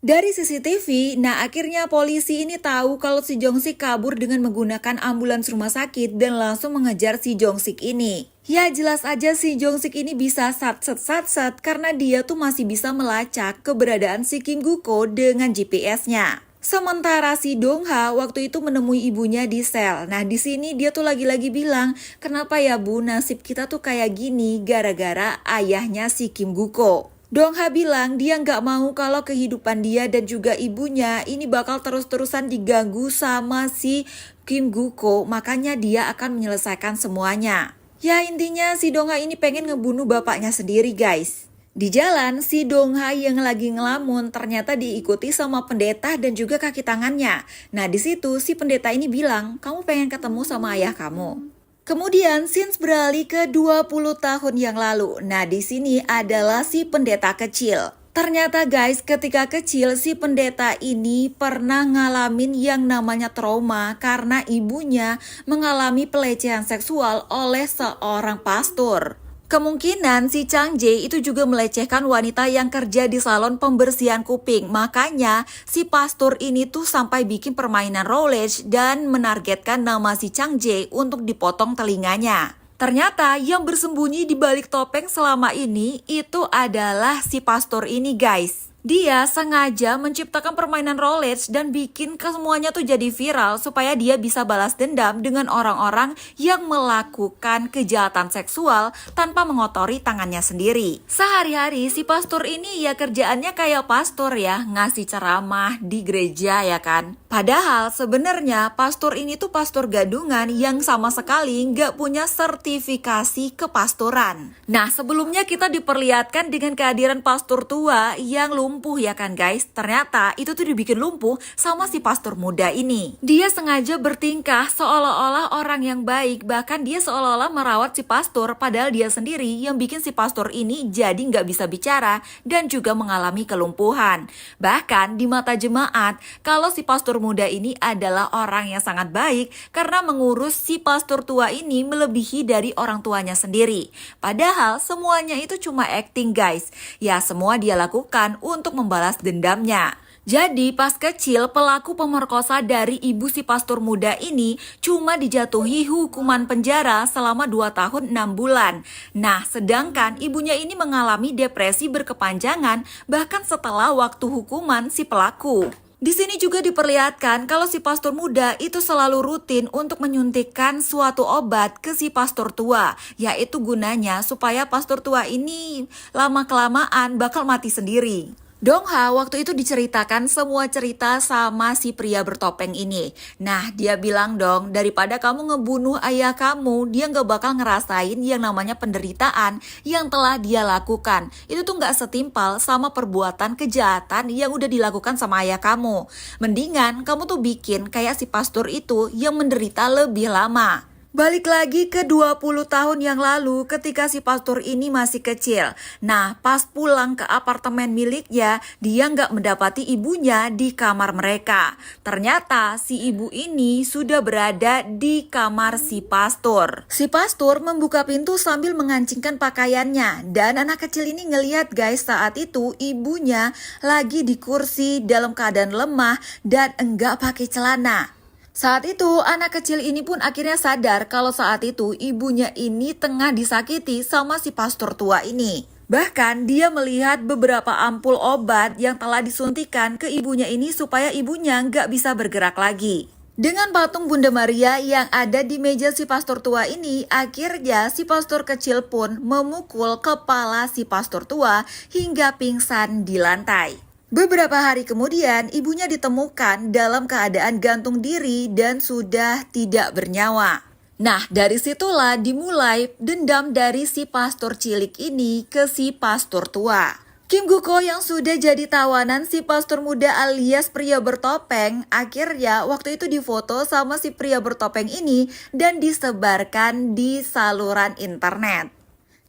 Dari CCTV, nah akhirnya polisi ini tahu kalau si Jong-sik kabur dengan menggunakan ambulans rumah sakit dan langsung mengejar si Jong-sik ini. Ya jelas aja si Jong-sik ini bisa sat-set karena dia tuh masih bisa melacak keberadaan si Kim Gu-ko dengan GPS-nya. Sementara si Dong-ha waktu itu menemui ibunya di sel. Nah di sini dia tuh lagi-lagi bilang, kenapa ya bu nasib kita tuh kayak gini gara-gara ayahnya si Kim Gu-ko. Dong-ha bilang dia nggak mau kalau kehidupan dia dan juga ibunya ini bakal terus-terusan diganggu sama si Kim Gu-ko, makanya dia akan menyelesaikan semuanya. Ya intinya si Dong-ha ini pengen ngebunuh bapaknya sendiri guys. Di jalan si Dong-ha yang lagi ngelamun ternyata diikuti sama pendeta dan juga kaki tangannya. Nah di situ si pendeta ini bilang, kamu pengen ketemu sama ayah kamu. Kemudian scenes beralih ke 20 tahun yang lalu. Nah di sini adalah si pendeta kecil. Ternyata guys ketika kecil si pendeta ini pernah ngalamin yang namanya trauma karena ibunya mengalami pelecehan seksual oleh seorang pastor. Kemungkinan si Chang Jae itu juga melecehkan wanita yang kerja di salon pembersihan kuping. Makanya si pastor ini tuh sampai bikin permainan roulette dan menargetkan nama si Chang Jae untuk dipotong telinganya. Ternyata yang bersembunyi di balik topeng selama ini itu adalah si pastor ini guys. Dia sengaja menciptakan permainan roulette dan bikin semuanya tuh jadi viral supaya dia bisa balas dendam dengan orang-orang yang melakukan kejahatan seksual tanpa mengotori tangannya sendiri. Sehari-hari si pastor ini ya kerjaannya kayak pastor ya, ngasih ceramah di gereja ya kan. Padahal sebenarnya pastor ini tuh pastor gadungan yang sama sekali nggak punya sertifikasi kepastoran. Nah sebelumnya kita diperlihatkan dengan kehadiran pastor tua yang lumpuh ya kan guys. Ternyata itu tuh dibikin lumpuh sama si pastor muda ini. Dia sengaja bertingkah seolah-olah orang yang baik, bahkan dia seolah-olah merawat si pastor padahal dia sendiri yang bikin si pastor ini jadi nggak bisa bicara dan juga mengalami kelumpuhan. Bahkan di mata jemaat kalau si pastor muda ini adalah orang yang sangat baik karena mengurus si pastor tua ini melebihi dari orang tuanya sendiri. Padahal semuanya itu cuma acting guys. Ya semua dia lakukan untuk membalas dendamnya. Jadi pas kecil pelaku pemerkosa dari ibu si pastor muda ini cuma dijatuhi hukuman penjara selama 2 tahun 6 bulan. Nah sedangkan ibunya ini mengalami depresi berkepanjangan bahkan setelah waktu hukuman si pelaku. Di sini juga diperlihatkan kalau si pastor muda itu selalu rutin untuk menyuntikkan suatu obat ke si pastor tua, yaitu gunanya supaya pastor tua ini lama-kelamaan bakal mati sendiri. Dongha waktu itu diceritakan semua cerita sama si pria bertopeng ini. Nah, dia bilang dong, daripada kamu ngebunuh ayah kamu, dia gak bakal ngerasain yang namanya penderitaan yang telah dia lakukan. Itu tuh gak setimpal sama perbuatan kejahatan yang udah dilakukan sama ayah kamu. Mendingan kamu tuh bikin kayak si pastor itu yang menderita lebih lama. Balik lagi ke 20 tahun yang lalu ketika si pastor ini masih kecil. Nah, pas pulang ke apartemen miliknya, dia nggak mendapati ibunya di kamar mereka. Ternyata si ibu ini sudah berada di kamar si pastor. Si pastor membuka pintu sambil mengancingkan pakaiannya. Dan anak kecil ini ngelihat guys, saat itu ibunya lagi di kursi dalam keadaan lemah dan enggak pakai celana. Saat itu anak kecil ini pun akhirnya sadar kalau saat itu ibunya ini tengah disakiti sama si pastor tua ini. Bahkan dia melihat beberapa ampul obat yang telah disuntikan ke ibunya ini supaya ibunya nggak bisa bergerak lagi. Dengan patung Bunda Maria yang ada di meja si pastor tua ini, akhirnya si pastor kecil pun memukul kepala si pastor tua hingga pingsan di lantai. Beberapa hari kemudian, ibunya ditemukan dalam keadaan gantung diri dan sudah tidak bernyawa. Nah, dari situlah dimulai dendam dari si pastor cilik ini ke si pastor tua. Kim Guko yang sudah jadi tawanan si pastor muda alias pria bertopeng, akhirnya waktu itu difoto sama si pria bertopeng ini dan disebarkan di saluran internet.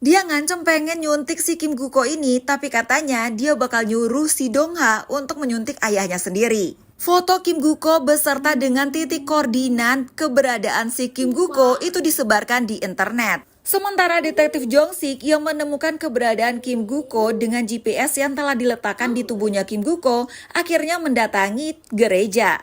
Dia ngancem pengen nyuntik si Kim Guko ini, tapi katanya dia bakal nyuruh si Dongha untuk menyuntik ayahnya sendiri. Foto Kim Guko beserta dengan titik koordinat keberadaan si Kim Guko itu disebarkan di internet. Sementara detektif Jong Sik yang menemukan keberadaan Kim Guko dengan GPS yang telah diletakkan di tubuhnya Kim Guko akhirnya mendatangi gereja.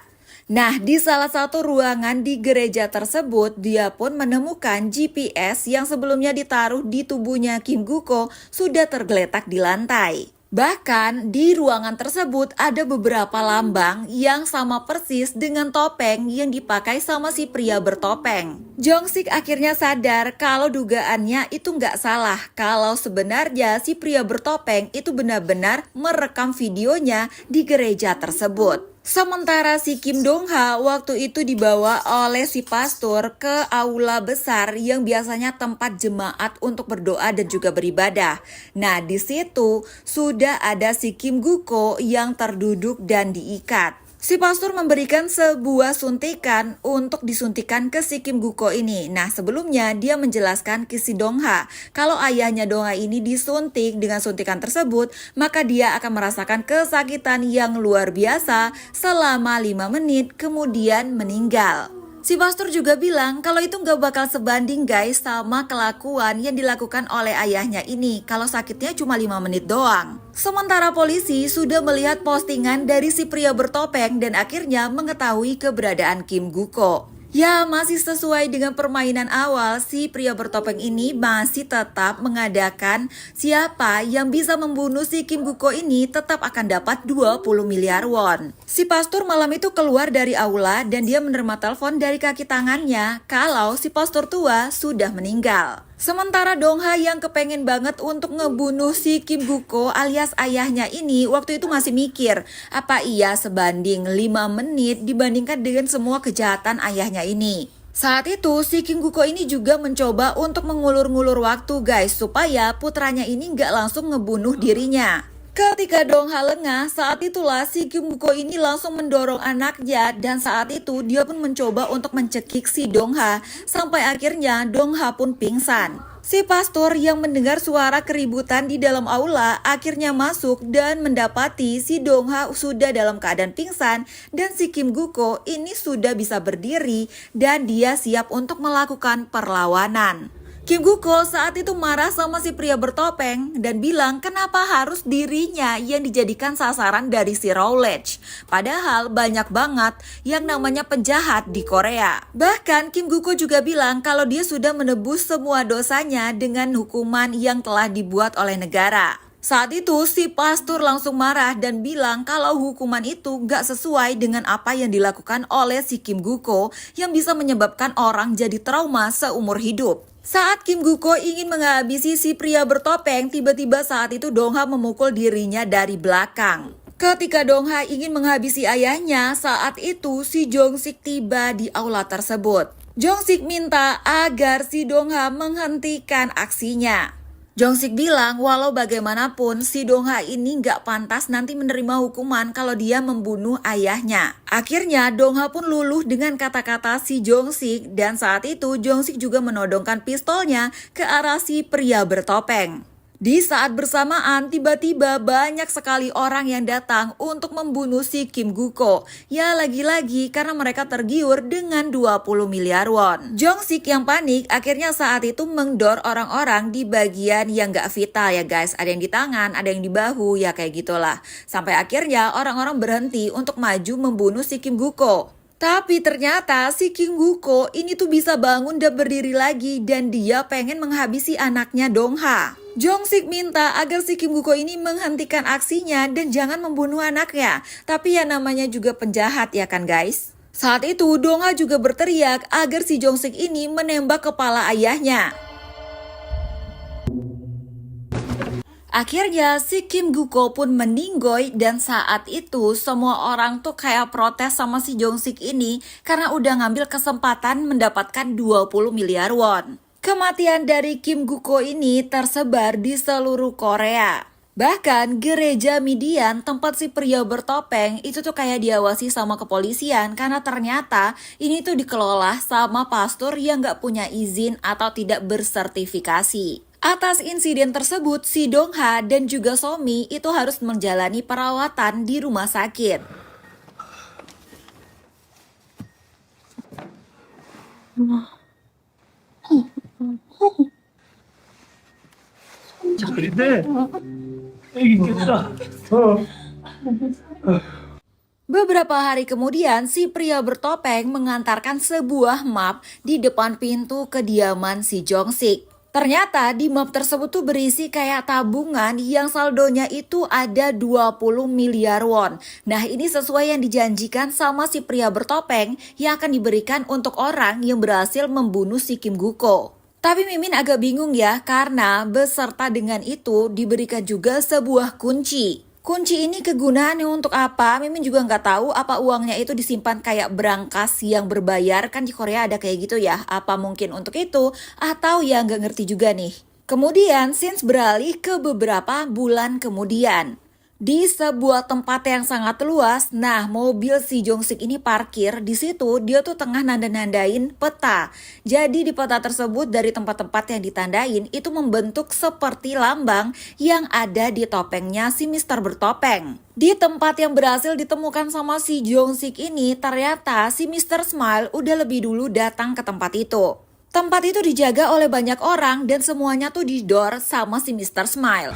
Nah, di salah satu ruangan di gereja tersebut, dia pun menemukan GPS yang sebelumnya ditaruh di tubuhnya Kim Guko sudah tergeletak di lantai. Bahkan di ruangan tersebut ada beberapa lambang yang sama persis dengan topeng yang dipakai sama si pria bertopeng. Jong Sik akhirnya sadar kalau dugaannya itu nggak salah, kalau sebenarnya si pria bertopeng itu benar-benar merekam videonya di gereja tersebut. Sementara si Kim Dongha waktu itu dibawa oleh si pastor ke aula besar yang biasanya tempat jemaat untuk berdoa dan juga beribadah. Nah, di situ sudah ada si Kim Guko yang terduduk dan diikat. Si pastor memberikan sebuah suntikan untuk disuntikan ke si Kim Guko ini. Nah, sebelumnya dia menjelaskan ke si Dongha kalau ayahnya Dongha ini disuntik dengan suntikan tersebut, maka dia akan merasakan kesakitan yang luar biasa selama 5 menit kemudian meninggal. Si pastor juga bilang kalau itu nggak bakal sebanding guys sama kelakuan yang dilakukan oleh ayahnya ini kalau sakitnya cuma 5 menit doang. Sementara polisi sudah melihat postingan dari si pria bertopeng dan akhirnya mengetahui keberadaan Kim Guko. Ya, masih sesuai dengan permainan awal, si pria bertopeng ini masih tetap mengadakan siapa yang bisa membunuh si Kim Guko ini tetap akan dapat 20 miliar won. Si pastor malam itu keluar dari aula dan dia menerima telepon dari kaki tangannya kalau si pastor tua sudah meninggal. Sementara Dongha yang kepengen banget untuk ngebunuh si Kim Guko alias ayahnya ini waktu itu masih mikir apa iya sebanding 5 menit dibandingkan dengan semua kejahatan ayahnya ini. Saat itu si Kim Guko ini juga mencoba untuk mengulur-ngulur waktu guys supaya putranya ini nggak langsung ngebunuh dirinya. Ketika Dongha lengah, saat itulah si Kim Guko ini langsung mendorong anaknya dan saat itu dia pun mencoba untuk mencekik si Dongha sampai akhirnya Dongha pun pingsan. Si pastor yang mendengar suara keributan di dalam aula akhirnya masuk dan mendapati si Dongha sudah dalam keadaan pingsan dan si Kim Guko ini sudah bisa berdiri dan dia siap untuk melakukan perlawanan. Kim Guko saat itu marah sama si pria bertopeng dan bilang kenapa harus dirinya yang dijadikan sasaran dari si Rowledge. Padahal banyak banget yang namanya penjahat di Korea. Bahkan Kim Guko juga bilang kalau dia sudah menebus semua dosanya dengan hukuman yang telah dibuat oleh negara. Saat itu si pastor langsung marah dan bilang kalau hukuman itu gak sesuai dengan apa yang dilakukan oleh si Kim Guko yang bisa menyebabkan orang jadi trauma seumur hidup. Saat Kim Guko ingin menghabisi si pria bertopeng, tiba-tiba saat itu Dongha memukul dirinya dari belakang. Ketika Dongha ingin menghabisi ayahnya, saat itu si Jongsik tiba di aula tersebut. Jongsik minta agar si Dongha menghentikan aksinya. Jongsik bilang walau bagaimanapun si Dongha ini gak pantas nanti menerima hukuman kalau dia membunuh ayahnya. Akhirnya Dongha pun luluh dengan kata-kata si Jongsik dan saat itu Jongsik juga menodongkan pistolnya ke arah si pria bertopeng. Di saat bersamaan, tiba-tiba banyak sekali orang yang datang untuk membunuh si Kim Guko. Ya lagi-lagi karena mereka tergiur dengan 20 miliar won. Jongsik yang panik akhirnya saat itu mengdor orang-orang di bagian yang gak vital ya guys. Ada yang di tangan, ada yang di bahu, ya kayak gitulah. Sampai akhirnya orang-orang berhenti untuk maju membunuh si Kim Guko. Tapi ternyata si Kim Guko ini tuh bisa bangun dan berdiri lagi dan dia pengen menghabisi anaknya Dongha. Jongsik minta agar si Kim Guko ini menghentikan aksinya dan jangan membunuh anaknya. Tapi ya namanya juga penjahat ya kan guys. Saat itu Dongha juga berteriak agar si Jongsik ini menembak kepala ayahnya. Akhirnya si Kim Guko pun meninggoy dan saat itu semua orang tuh kayak protes sama si Jongsik ini karena udah ngambil kesempatan mendapatkan 20 miliar won. Kematian dari Kim Guko ini tersebar di seluruh Korea. Bahkan gereja Midian tempat si pria bertopeng itu tuh kayak diawasi sama kepolisian karena ternyata ini tuh dikelola sama pastor yang gak punya izin atau tidak bersertifikasi. Atas insiden tersebut, si Dongha dan juga Somi itu harus menjalani perawatan di rumah sakit. Beberapa hari kemudian, si pria bertopeng mengantarkan sebuah map di depan pintu kediaman si Jongsik. Ternyata di map tersebut tuh berisi kayak tabungan yang saldonya itu ada 20 miliar won. Nah ini sesuai yang dijanjikan sama si pria bertopeng yang akan diberikan untuk orang yang berhasil membunuh si Kim Guko. Tapi Mimin agak bingung ya karena beserta dengan itu diberikan juga sebuah kunci. Kunci ini kegunaannya untuk apa? Mimin juga nggak tahu apa uangnya itu disimpan kayak berangkas yang berbayar. Kan di Korea ada kayak gitu ya. Apa mungkin untuk itu? Atau ya nggak ngerti juga nih. Kemudian scenes beralih ke beberapa bulan kemudian. Di sebuah tempat yang sangat luas, nah mobil si Jongsik ini parkir, di situ dia tuh tengah nanda-nandain peta. Jadi di peta tersebut dari tempat-tempat yang ditandain itu membentuk seperti lambang yang ada di topengnya si Mr. Bertopeng. Di tempat yang berhasil ditemukan sama si Jongsik ini, ternyata si Mr. Smile udah lebih dulu datang ke tempat itu. Tempat itu dijaga oleh banyak orang dan semuanya tuh didor sama si Mr. Smile.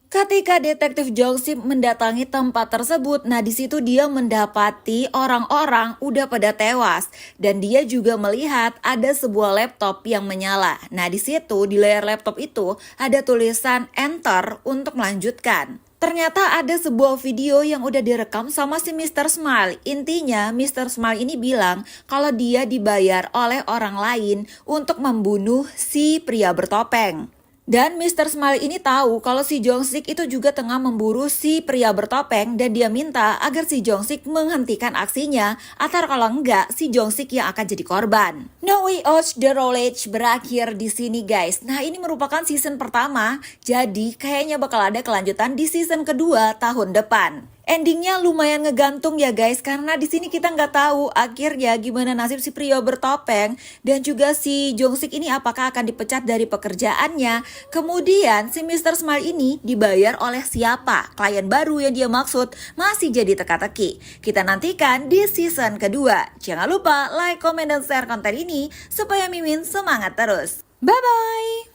Ketika detektif Jongsik mendatangi tempat tersebut, nah di situ dia mendapati orang-orang udah pada tewas dan dia juga melihat ada sebuah laptop yang menyala. Nah di situ di layar laptop itu ada tulisan enter untuk melanjutkan. Ternyata ada sebuah video yang udah direkam sama si Mr. Smile. Intinya Mr. Smile ini bilang kalau dia dibayar oleh orang lain untuk membunuh si pria bertopeng. Dan Mr. Smile ini tahu kalau si Jongsik itu juga tengah memburu si pria bertopeng dan dia minta agar si Jongsik menghentikan aksinya atau kalau enggak si Jongsik yang akan jadi korban. No We Watch the Rollage berakhir di sini guys. Nah ini merupakan season pertama, jadi kayaknya bakal ada kelanjutan di season kedua tahun depan. Endingnya lumayan ngegantung ya guys karena di sini kita nggak tahu akhirnya gimana nasib si pria bertopeng dan juga si Jongsik ini apakah akan dipecat dari pekerjaannya. Kemudian si Mr. Smile ini dibayar oleh siapa? Klien baru yang dia maksud masih jadi teka-teki. Kita nantikan di season kedua. Jangan lupa like, komen, dan share konten ini supaya Mimin semangat terus. Bye-bye!